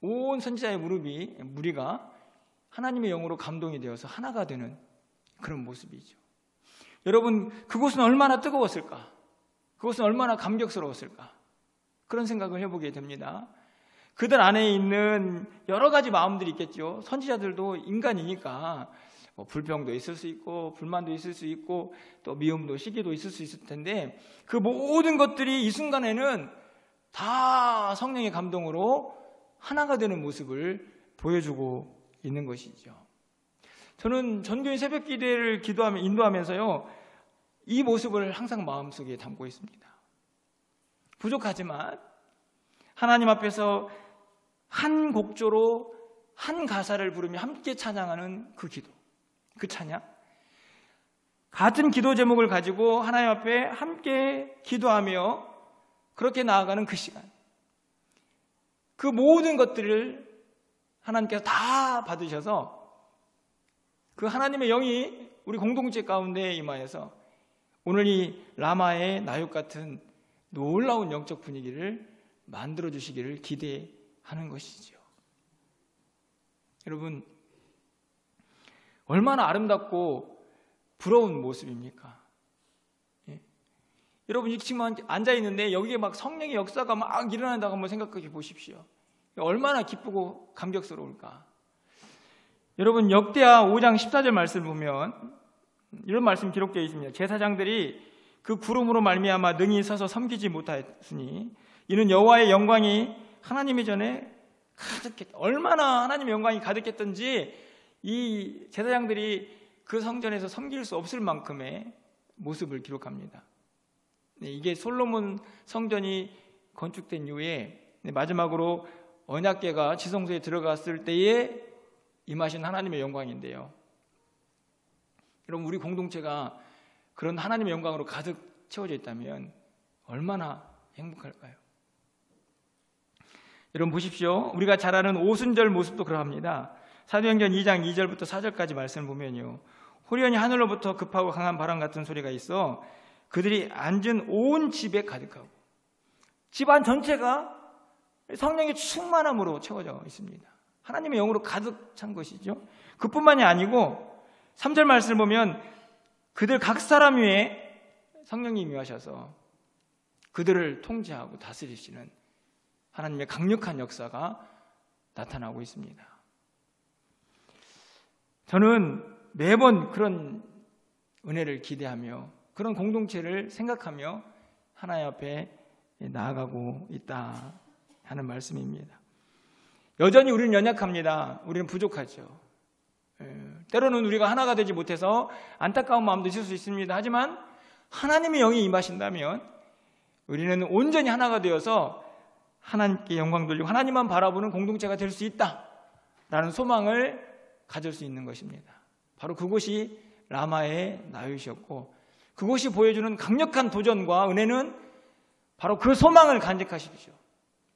온 선지자의 무리가 하나님의 영으로 감동이 되어서 하나가 되는 그런 모습이죠. 여러분, 그곳은 얼마나 뜨거웠을까? 그곳은 얼마나 감격스러웠을까? 그런 생각을 해보게 됩니다. 그들 안에 있는 여러 가지 마음들이 있겠죠. 선지자들도 인간이니까 불평도 있을 수 있고 불만도 있을 수 있고 또 미움도 시기도 있을 수 있을 텐데 그 모든 것들이 이 순간에는 다 성령의 감동으로 하나가 되는 모습을 보여주고 있는 것이죠. 저는 전교인 새벽 기도회를 인도하면서요, 이 모습을 항상 마음속에 담고 있습니다. 부족하지만 하나님 앞에서 한 곡조로 한 가사를 부르며 함께 찬양하는 그 기도, 그 찬양, 같은 기도 제목을 가지고 하나님 앞에 함께 기도하며 그렇게 나아가는 그 시간, 그 모든 것들을 하나님께서 다 받으셔서 그 하나님의 영이 우리 공동체 가운데 임하여서 오늘 이 라마의 나육 같은 놀라운 영적 분위기를 만들어 주시기를 기대하는 것이죠. 여러분, 얼마나 아름답고 부러운 모습입니까? 여러분, 지금 앉아 있는데 여기에 막 성령의 역사가 막 일어난다고 한번 생각해 보십시오. 얼마나 기쁘고 감격스러울까? 여러분, 역대하 5장 14절 말씀을 보면 이런 말씀이 기록되어 있습니다. 제사장들이 그 구름으로 말미암아 능히 서서 섬기지 못하였으니 이는 여호와의 영광이 하나님의 전에 가득했다. 얼마나 하나님의 영광이 가득했던지 이 제사장들이 그 성전에서 섬길 수 없을 만큼의 모습을 기록합니다. 이게 솔로몬 성전이 건축된 이후에 마지막으로 언약궤가 지성소에 들어갔을 때에 임하신 하나님의 영광인데요. 여러분, 우리 공동체가 그런 하나님의 영광으로 가득 채워져 있다면 얼마나 행복할까요? 여러분 보십시오. 우리가 잘 아는 오순절 모습도 그러합니다. 사도행전 2장 2절부터 4절까지 말씀을 보면요, 호련히 하늘로부터 급하고 강한 바람 같은 소리가 있어 그들이 앉은 온 집에 가득하고 집안 전체가 성령의 충만함으로 채워져 있습니다. 하나님의 영으로 가득 찬 것이죠. 그뿐만이 아니고 3절 말씀을 보면 그들 각 사람 위에 성령님이 임하셔서 그들을 통제하고 다스리시는 하나님의 강력한 역사가 나타나고 있습니다. 저는 매번 그런 은혜를 기대하며 그런 공동체를 생각하며 하나님 앞에 나아가고 있다 하는 말씀입니다. 여전히 우리는 연약합니다. 우리는 부족하죠. 때로는 우리가 하나가 되지 못해서 안타까운 마음도 있을 수 있습니다. 하지만 하나님의 영이 임하신다면 우리는 온전히 하나가 되어서 하나님께 영광 돌리고 하나님만 바라보는 공동체가 될 수 있다라는 소망을 가질 수 있는 것입니다. 바로 그곳이 라마의 나윗이었고, 그곳이 보여주는 강력한 도전과 은혜는 바로 그 소망을 간직하십시오.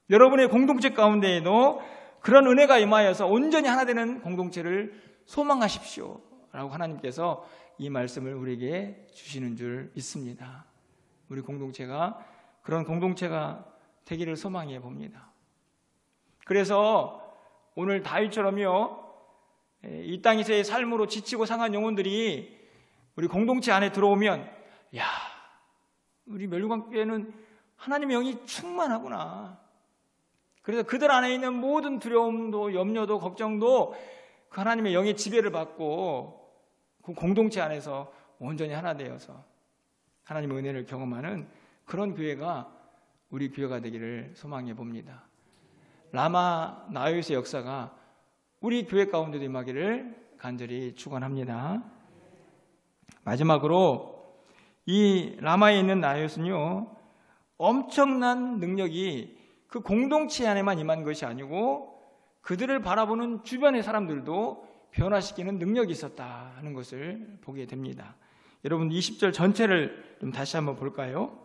여러분의 공동체 가운데에도 그런 은혜가 임하여서 온전히 하나 되는 공동체를 소망하십시오 라고 하나님께서 이 말씀을 우리에게 주시는 줄 믿습니다. 우리 공동체가 그런 공동체가 되기를 소망해 봅니다. 그래서 오늘 다윗처럼요, 이 땅에서의 삶으로 지치고 상한 영혼들이 우리 공동체 안에 들어오면, 야, 우리 멸류관교회는 하나님의 영이 충만하구나. 그래서 그들 안에 있는 모든 두려움도 염려도 걱정도 그 하나님의 영의 지배를 받고 그 공동체 안에서 온전히 하나 되어서 하나님의 은혜를 경험하는 그런 교회가 우리 교회가 되기를 소망해 봅니다. 라마 나윗의 역사가 우리 교회 가운데도 임하기를 간절히 축원합니다. 마지막으로 이 라마에 있는 나윗은요, 엄청난 능력이 그 공동체 안에만 임한 것이 아니고 그들을 바라보는 주변의 사람들도 변화시키는 능력이 있었다 하는 것을 보게 됩니다. 여러분 20절 전체를 좀 다시 한번 볼까요?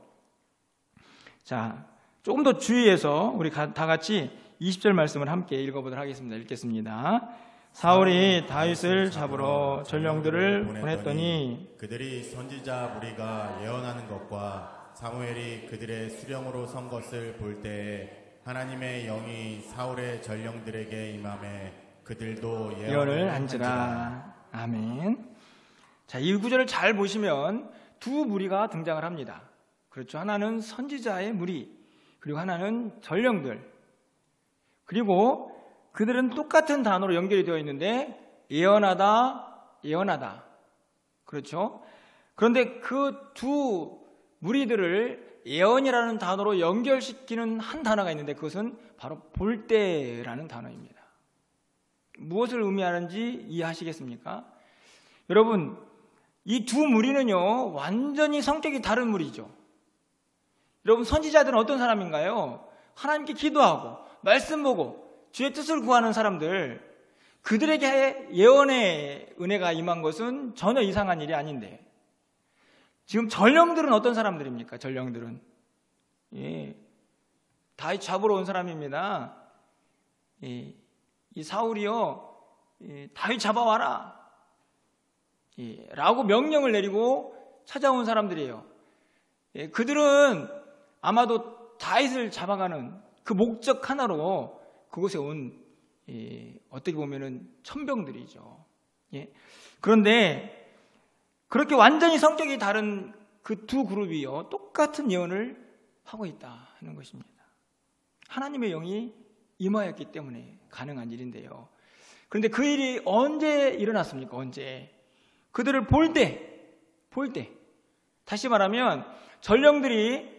자, 조금 더 주의해서 우리 다 같이 20절 말씀을 함께 읽어보도록 하겠습니다. 읽겠습니다. 사울이 다윗을 잡으러 전령들을 보냈더니 그들이 선지자 무리가 예언하는 것과 사무엘이 그들의 수령으로 선 것을 볼 때에 하나님의 영이 사울의 전령들에게 임하매 그들도 예언을 한지라. 아멘. 자, 이 구절을 잘 보시면 두 무리가 등장을 합니다. 그렇죠. 하나는 선지자의 무리, 그리고 하나는 전령들. 그리고 그들은 똑같은 단어로 연결이 되어 있는데 예언하다, 예언하다. 그렇죠. 그런데 그 두 무리들을 예언이라는 단어로 연결시키는 한 단어가 있는데 그것은 바로 볼 때라는 단어입니다. 무엇을 의미하는지 이해하시겠습니까? 여러분, 이 두 무리는요, 완전히 성격이 다른 무리죠. 여러분, 선지자들은 어떤 사람인가요? 하나님께 기도하고 말씀 보고 주의 뜻을 구하는 사람들, 그들에게 예언의 은혜가 임한 것은 전혀 이상한 일이 아닌데, 지금 전령들은 어떤 사람들입니까? 전령들은 다윗 잡으러 온 사람입니다. 이 사울이요, 다윗 잡아와라 라고 명령을 내리고 찾아온 사람들이에요. 그들은 아마도 다윗을 잡아가는 그 목적 하나로 그곳에 온 어떻게 보면은 천병들이죠. 그런데 그렇게 완전히 성격이 다른 그 두 그룹이요, 똑같은 예언을 하고 있다 하는 것입니다. 하나님의 영이 임하였기 때문에 가능한 일인데요. 그런데 그 일이 언제 일어났습니까? 언제? 그들을 볼 때. 다시 말하면 전령들이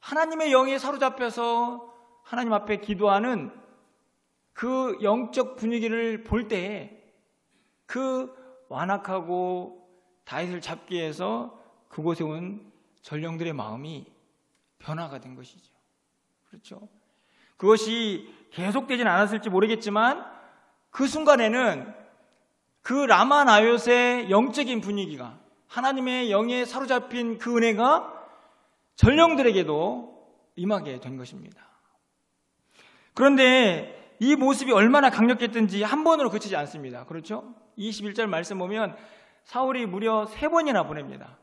하나님의 영에 사로잡혀서 하나님 앞에 기도하는 그 영적 분위기를 볼 때 그 완악하고 다윗을 잡기 위해서 그곳에 온 전령들의 마음이 변화가 된 것이죠. 그렇죠? 그것이 계속되진 않았을지 모르겠지만 그 순간에는 그 라마 나윗의 영적인 분위기가, 하나님의 영에 사로잡힌 그 은혜가 전령들에게도 임하게 된 것입니다. 그런데 이 모습이 얼마나 강력했든지 한 번으로 그치지 않습니다. 그렇죠? 21절 말씀 보면 사울이 무려 3번이나 보냅니다.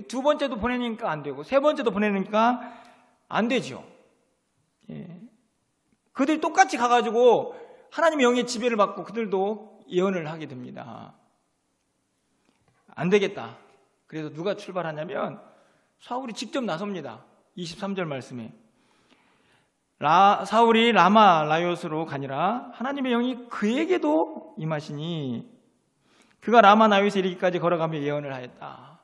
두 번째도 보내니까 안 되고 세 번째도 보내니까 안 되죠. 그들이 똑같이 가가지고 하나님의 영의 지배를 받고 그들도 예언을 하게 됩니다. 안 되겠다. 그래서 누가 출발하냐면 사울이 직접 나섭니다. 23절 말씀에 사울이 라마 나윗으로 가니라 하나님의 영이 그에게도 임하시니 그가 라마 나윗에 이르기까지 걸어가며 예언을 하였다.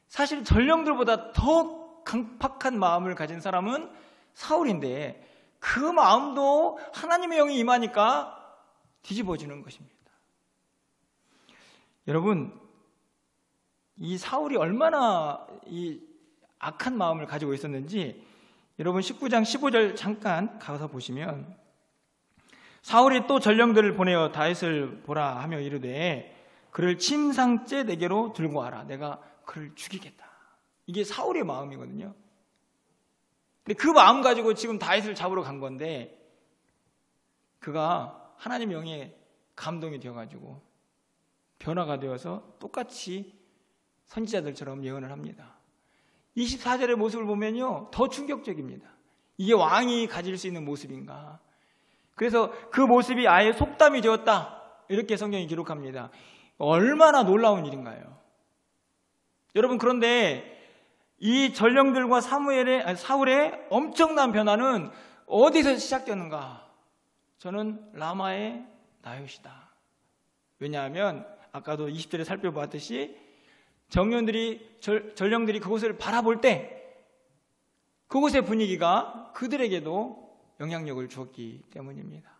사실 전령들보다 더 강팍한 마음을 가진 사람은 사울인데 그 마음도 하나님의 영이 임하니까 뒤집어지는 것입니다. 여러분, 이 사울이 얼마나 이 악한 마음을 가지고 있었는지 여러분 19장 15절 잠깐 가서 보시면, 사울이 또 전령들을 보내어 다윗을 보라 하며 이르되 그를 침상째 내게로 들고 와라. 내가 그를 죽이겠다. 이게 사울의 마음이거든요. 근데 그 마음 가지고 지금 다윗을 잡으러 간 건데 그가 하나님의 영에 감동이 되어가지고 변화가 되어서 똑같이 선지자들처럼 예언을 합니다. 24절의 모습을 보면요, 더 충격적입니다. 이게 왕이 가질 수 있는 모습인가? 그래서 그 모습이 아예 속담이 되었다, 이렇게 성경이 기록합니다. 얼마나 놀라운 일인가요? 여러분, 그런데 이 전령들과 사울의 엄청난 변화는 어디서 시작되는가? 저는 라마의 나요시다. 왜냐하면 아까도 20절에 살펴보았듯이 전령들이 그곳을 바라볼 때 그곳의 분위기가 그들에게도 영향력을 주었기 때문입니다.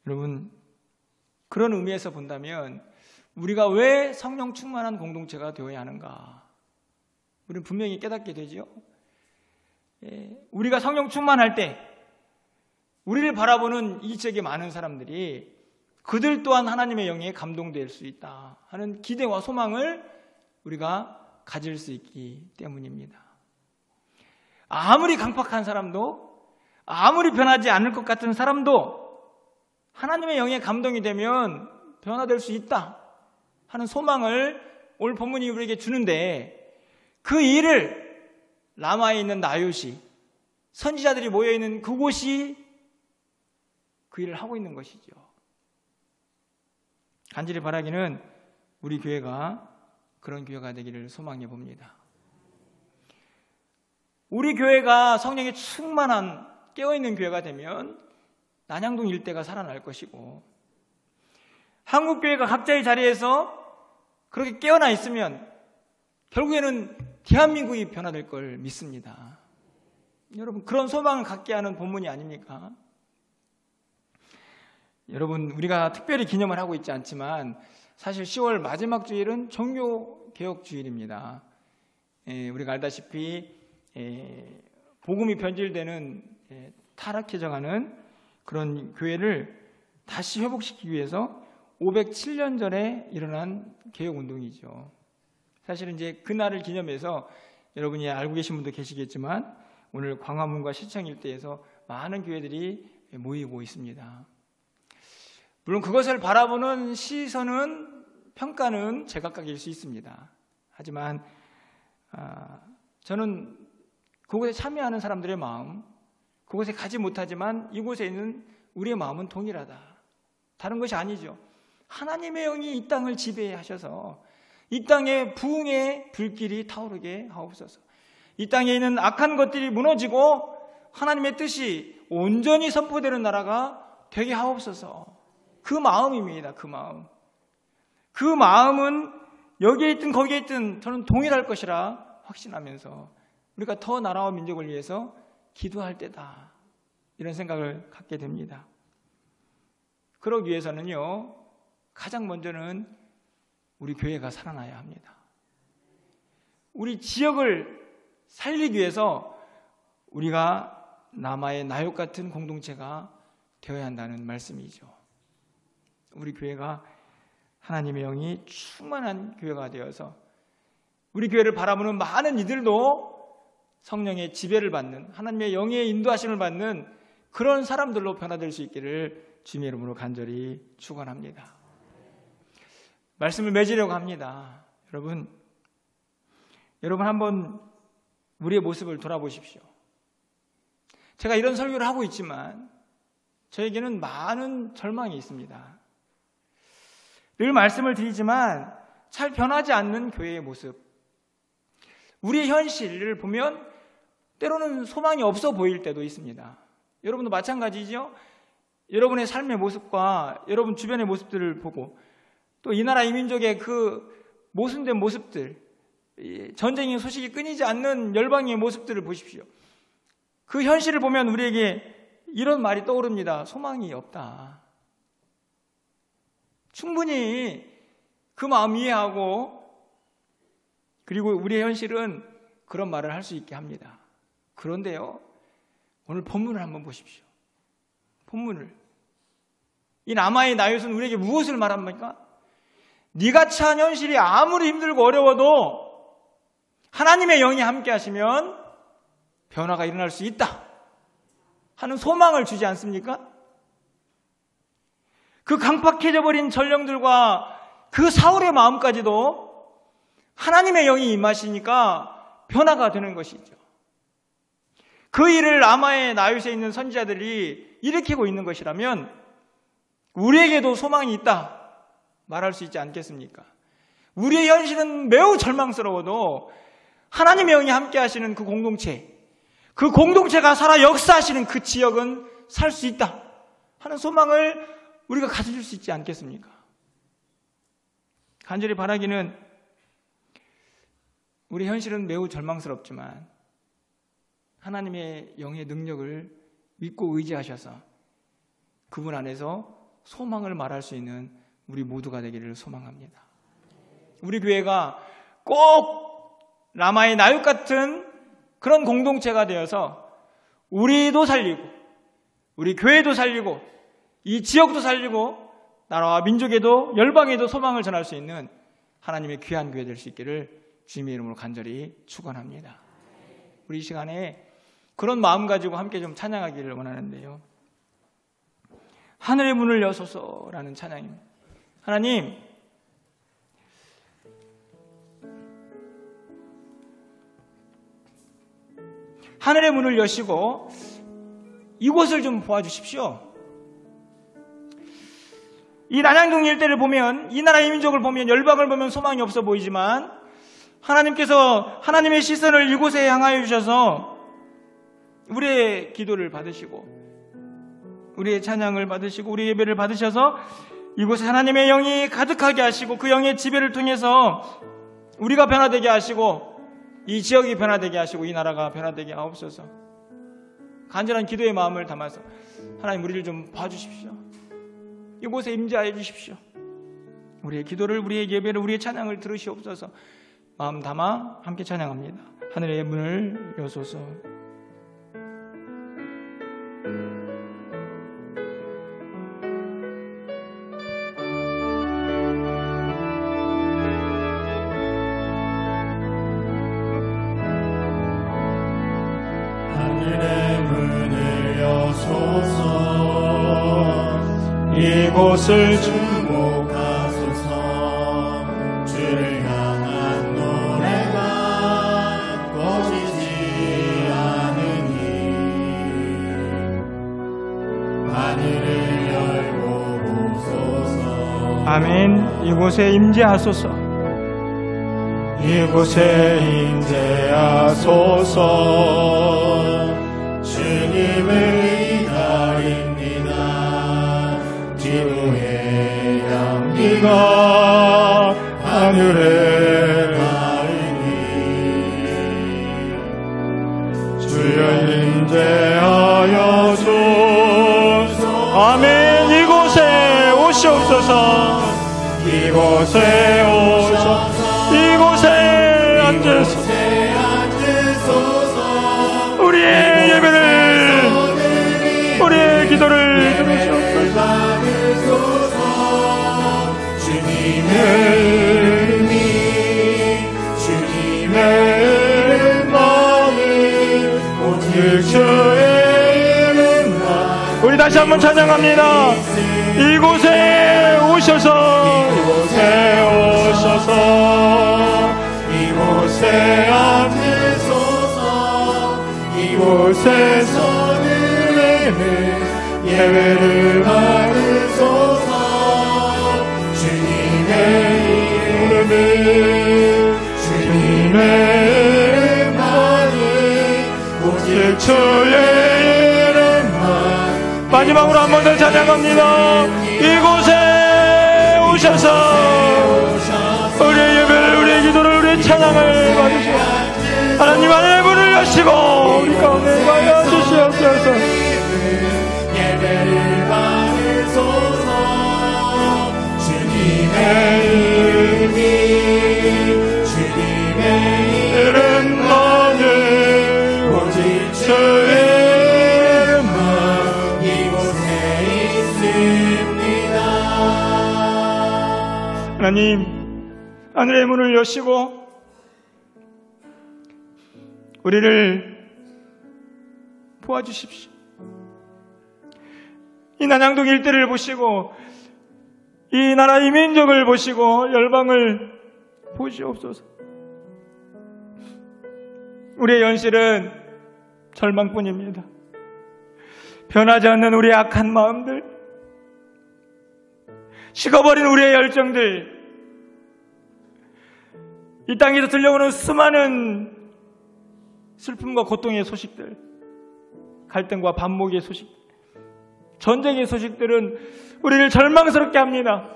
여러분, 그런 의미에서 본다면 우리가 왜 성령 충만한 공동체가 되어야 하는가? 우리는 분명히 깨닫게 되죠. 우리가 성령 충만할 때 우리를 바라보는 이 지역의 많은 사람들이 그들 또한 하나님의 영에 감동될 수 있다 하는 기대와 소망을 우리가 가질 수 있기 때문입니다. 아무리 강팍한 사람도, 아무리 변하지 않을 것 같은 사람도 하나님의 영에 감동이 되면 변화될 수 있다 하는 소망을 오늘 본문이 우리에게 주는데, 그 일을 라마에 있는 나요시, 선지자들이 모여있는 그곳이 그 일을 하고 있는 것이죠. 간절히 바라기는 우리 교회가 그런 교회가 되기를 소망해 봅니다. 우리 교회가 성령에 충만한 깨어있는 교회가 되면 난양동 일대가 살아날 것이고, 한국교회가 각자의 자리에서 그렇게 깨어나 있으면 결국에는 대한민국이 변화될 걸 믿습니다. 여러분, 그런 소망을 갖게 하는 본문이 아닙니까? 여러분, 우리가 특별히 기념을 하고 있지 않지만 사실 10월 마지막 주일은 종교개혁주일입니다. 우리가 알다시피 복음이 변질되는 타락해져가는 그런 교회를 다시 회복시키기 위해서 507년 전에 일어난 개혁운동이죠. 사실은 이제 그날을 기념해서 여러분이 알고 계신 분도 계시겠지만 오늘 광화문과 시청 일대에서 많은 교회들이 모이고 있습니다. 물론 그것을 바라보는 시선은, 평가는 제각각일 수 있습니다. 하지만 저는 그곳에 참여하는 사람들의 마음, 그곳에 가지 못하지만 이곳에 있는 우리의 마음은 동일하다. 다른 것이 아니죠. 하나님의 영이 이 땅을 지배하셔서 이 땅에 부흥의 불길이 타오르게 하옵소서. 이 땅에 있는 악한 것들이 무너지고 하나님의 뜻이 온전히 선포되는 나라가 되게 하옵소서. 그 마음입니다. 그 마음. 그 마음은 여기에 있든 거기에 있든 저는 동일할 것이라 확신하면서 우리가 더 나라와 민족을 위해서 기도할 때다, 이런 생각을 갖게 됩니다. 그러기 위해서는요, 가장 먼저는 우리 교회가 살아나야 합니다. 우리 지역을 살리기 위해서 우리가 남아의 나욕 같은 공동체가 되어야 한다는 말씀이죠. 우리 교회가 하나님의 영이 충만한 교회가 되어서 우리 교회를 바라보는 많은 이들도 성령의 지배를 받는, 하나님의 영의 인도하심을 받는 그런 사람들로 변화될 수 있기를 주님의 이름으로 간절히 축원합니다. 말씀을 맺으려고 합니다. 여러분 한번 우리의 모습을 돌아보십시오. 제가 이런 설교를 하고 있지만 저에게는 많은 절망이 있습니다. 늘 말씀을 드리지만 잘 변하지 않는 교회의 모습, 우리의 현실을 보면 때로는 소망이 없어 보일 때도 있습니다. 여러분도 마찬가지죠? 여러분의 삶의 모습과 여러분 주변의 모습들을 보고 또 이 나라 이 민족의 그 모순된 모습들, 전쟁의 소식이 끊이지 않는 열방의 모습들을 보십시오. 그 현실을 보면 우리에게 이런 말이 떠오릅니다. 소망이 없다. 충분히 그 마음 이해하고, 그리고 우리의 현실은 그런 말을 할 수 있게 합니다. 그런데요, 오늘 본문을 한번 보십시오. 본문을. 이 라마의 나윗은 우리에게 무엇을 말합니까? 네가 처한 현실이 아무리 힘들고 어려워도 하나님의 영이 함께 하시면 변화가 일어날 수 있다 하는 소망을 주지 않습니까? 그 강팍해져 버린 전령들과 그 사울의 마음까지도 하나님의 영이 임하시니까 변화가 되는 것이죠. 그 일을 라마의 나윗에 있는 선지자들이 일으키고 있는 것이라면 우리에게도 소망이 있다 말할 수 있지 않겠습니까? 우리의 현실은 매우 절망스러워도 하나님의 영이 함께 하시는 그 공동체가 살아 역사하시는 그 지역은 살 수 있다 하는 소망을 우리가 가질 수 있지 않겠습니까? 간절히 바라기는 우리 현실은 매우 절망스럽지만 하나님의 영의 능력을 믿고 의지하셔서 그분 안에서 소망을 말할 수 있는 우리 모두가 되기를 소망합니다. 우리 교회가 꼭 라마의 나윗 같은 그런 공동체가 되어서 우리도 살리고 우리 교회도 살리고 이 지역도 살리고 나라와 민족에도 열방에도 소망을 전할 수 있는 하나님의 귀한 교회 될 수 있기를 주님의 이름으로 간절히 축원합니다. 우리 이 시간에 그런 마음 가지고 함께 좀 찬양하기를 원하는데요. 하늘의 문을 여소서라는 찬양입니다. 하나님, 하늘의 문을 여시고 이곳을 좀 보아주십시오. 이 난양동 일대를 보면, 이 나라의 민족을 보면, 열방을 보면 소망이 없어 보이지만 하나님께서 하나님의 시선을 이곳에 향하여 주셔서 우리의 기도를 받으시고 우리의 찬양을 받으시고 우리의 예배를 받으셔서 이곳에 하나님의 영이 가득하게 하시고 그 영의 지배를 통해서 우리가 변화되게 하시고 이 지역이 변화되게 하시고 이 나라가 변화되게 하옵소서. 간절한 기도의 마음을 담아서 하나님 우리를 좀 봐주십시오. 이곳에 임재하여 주십시오. 우리의 기도를, 우리의 예배를, 우리의 찬양을 들으시옵소서. 마음 담아 함께 찬양합니다. 하늘의 문을 여소서. 하늘의 문을 여소서. 이곳을 주목하소서. 주를 향한 노래가 꺼지지 않으니 하늘을 열고 보소서. 아멘. 이곳에 임재하소서. 이곳에 임재하소서. 주님을 기다립니다. 기도의 향기가 하늘에 닿으니 주여 임재하여 주소서. 아멘. 이곳에 오시옵소서. 이곳에 오셔서 이곳에 앉으소서. 우리의 예배를, 우리의 기도를 들으시옵소서. 주님의 이름이, 주님의 마음이 오직 주의 이름만. 우리 다시 한번 찬양합니다. 이곳에 오셔서, 이곳에 오셔서, 이곳에 앉으소서. 이곳에서 예배를 받으소서. 주님의 이름을, 주님의 이름만이 오직 주의 이름만. 마지막으로 한 번 더 찬양합니다. 이곳에 오셔서 우리의 예배를 하나님 하늘의 문을 여시고 우리 가운데 임하여 주시옵소서. 예배를 받으소서. 주님의 이름이 주님의 이름만을 오직 주의 이름만 이곳에 있습니다. 하나님 하늘의 문을 여시고 우리를 도와주십시오. 이 난양동 일대를 보시고 이 나라 이 민족을 보시고 열방을 보시옵소서. 우리의 현실은 절망뿐입니다. 변하지 않는 우리의 악한 마음들, 식어버린 우리의 열정들, 이 땅에서 들려오는 수많은 슬픔과 고통의 소식들, 갈등과 반목의 소식, 전쟁의 소식들은 우리를 절망스럽게 합니다.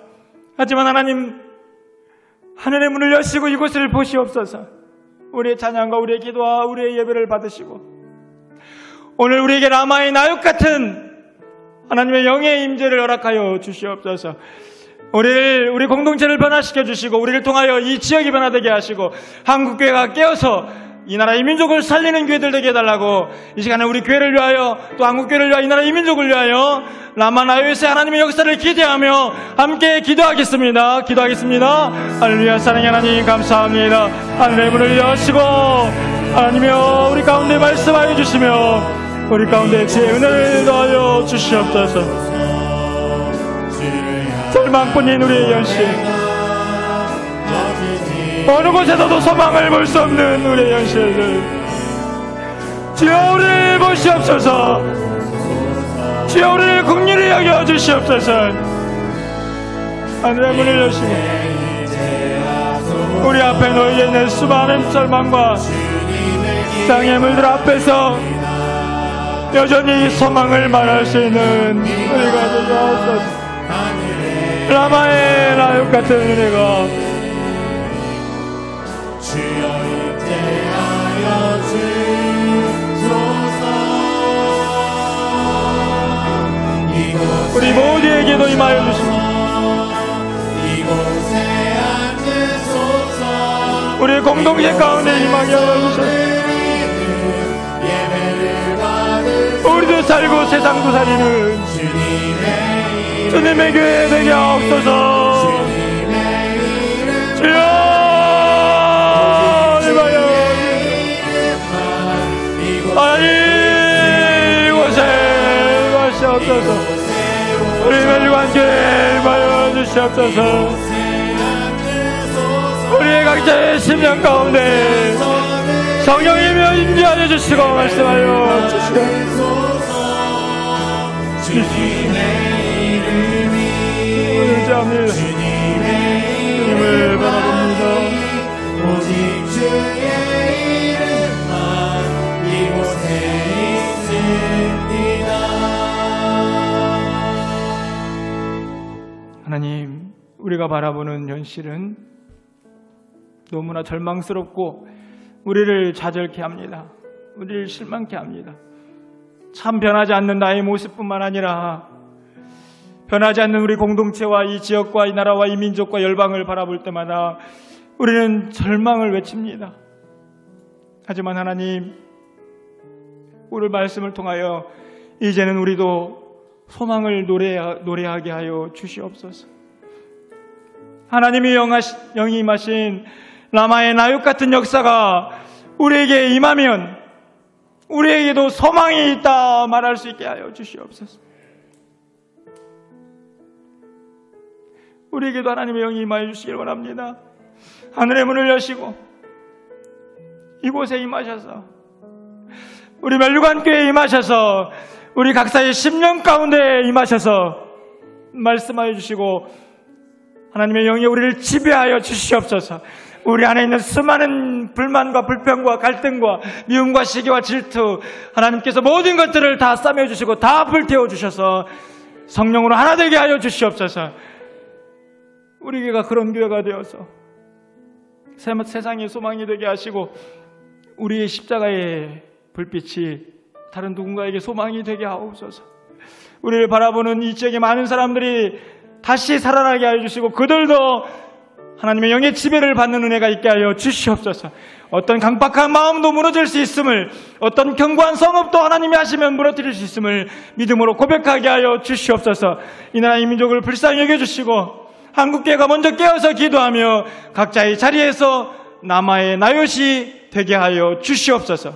하지만 하나님, 하늘의 문을 여시고 이곳을 보시옵소서. 우리의 찬양과 우리의 기도와 우리의 예배를 받으시고 오늘 우리에게 라마의 나육 같은 하나님의 영의 임재를 허락하여 주시옵소서. 우리 공동체를 변화시켜 주시고 우리를 통하여 이 지역이 변화되게 하시고 한국교회가 깨어서 이 나라 이 민족을 살리는 교회들 되게 해달라고 이 시간에 우리 교회를 위하여 또 한국교회를 위하여 이 나라 이 민족을 위하여 라마나요에서 하나님의 역사를 기대하며 함께 기도하겠습니다. 할렐루야. 사랑의 하나님 감사합니다. 하늘의 문을 여시고 하나님이여 우리 가운데 말씀하여 주시며 우리 가운데 지혜의 은혜를 더하여 주시옵소서. 절망뿐인 우리의 현실, 어느 곳에서도 소망을 볼 수 없는 우리의 현실들, 주여 우리를 보시옵소서. 주여 우리를 긍휼히 여겨 주시옵소서. 하늘의 문을 여시고 우리 앞에 놓여 있는 수많은 절망과 땅의 물들 앞에서 여전히 소망을 말할 수 있는 우리가 되게 하옵소서. 라마의 나육 같은 은혜가 주여 임재하여 주소서. 우리 모두에게도 임하여 주시고 이곳에 앉으소서. 우리 공동체 가운데 임하게 하여 주소서. 예배를 받으소서. 우리도 살고 세상도 살리는 주님의 교회 되게 하옵소서. 주여 임하여 하나님 이곳에 임하시옵소서. 우리 멜리관교회 임하여 주시옵소서. 우리의 각자의 심령 가운데 성령이며 임재하여 주시고 말씀하여 주시옵소서. 의지합니다. 주님을 바라봅니다. 오직 주의 이름만 이곳에 있습니다. 하나님, 우리가 바라보는 현실은 너무나 절망스럽고 우리를 좌절케 합니다. 우리를 실망케 합니다. 참 변하지 않는 나의 모습뿐만 아니라 변하지 않는 우리 공동체와 이 지역과 이 나라와 이 민족과 열방을 바라볼 때마다 우리는 절망을 외칩니다. 하지만 하나님, 오늘 말씀을 통하여 이제는 우리도 소망을 노래하게 하여 주시옵소서. 하나님이 영이 임하신 라마의 나육 같은 역사가 우리에게 임하면 우리에게도 소망이 있다 말할 수 있게 하여 주시옵소서. 우리에게도 하나님의 영이 임하여 주시길 원합니다. 하늘의 문을 여시고 이곳에 임하셔서 우리 멜류관교회에 임하셔서 우리 각사의 심령 가운데 임하셔서 말씀하여 주시고 하나님의 영이 우리를 지배하여 주시옵소서. 우리 안에 있는 수많은 불만과 불평과 갈등과 미움과 시기와 질투, 하나님께서 모든 것들을 다 싸매어 주시고 다 불태워 주셔서 성령으로 하나 되게 하여 주시옵소서. 우리 교회가 그런 교회가 되어서 세상의 소망이 되게 하시고 우리의 십자가의 불빛이 다른 누군가에게 소망이 되게 하옵소서. 우리를 바라보는 이 지역의 많은 사람들이 다시 살아나게 하여 주시고 그들도 하나님의 영의 지배를 받는 은혜가 있게 하여 주시옵소서. 어떤 강박한 마음도 무너질 수 있음을, 어떤 견고한 성읍도 하나님이 하시면 무너뜨릴 수 있음을 믿음으로 고백하게 하여 주시옵소서. 이 나라의 민족을 불쌍히 여겨주시고 한국교회가 먼저 깨어서 기도하며 각자의 자리에서 남아의 나요시 되게 하여 주시옵소서.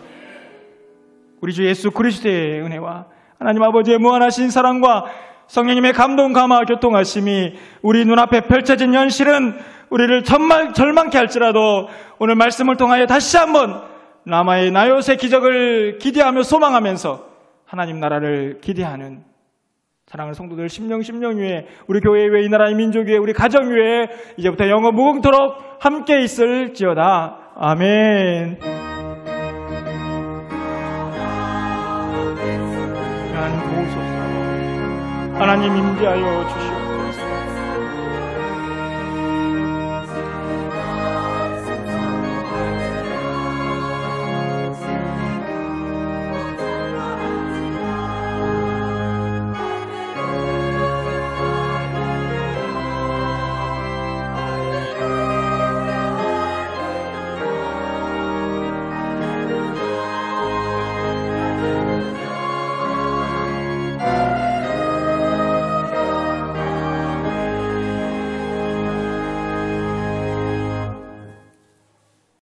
우리 주 예수 그리스도의 은혜와 하나님 아버지의 무한하신 사랑과 성령님의 감동, 감화, 교통하심이 우리 눈앞에 펼쳐진 현실은 우리를 절망케 할지라도 오늘 말씀을 통하여 다시 한번 남아의 나요새 기적을 기대하며 소망하면서 하나님 나라를 기대하는 사랑하는 성도들 심령 위에 우리 교회 위에 이 나라의 민족 위에 우리 가정 위에 이제부터 영원 무궁토록 함께 있을지어다. 아멘. 하나님 도우소서. 하나님 임재하여 주시옵소서.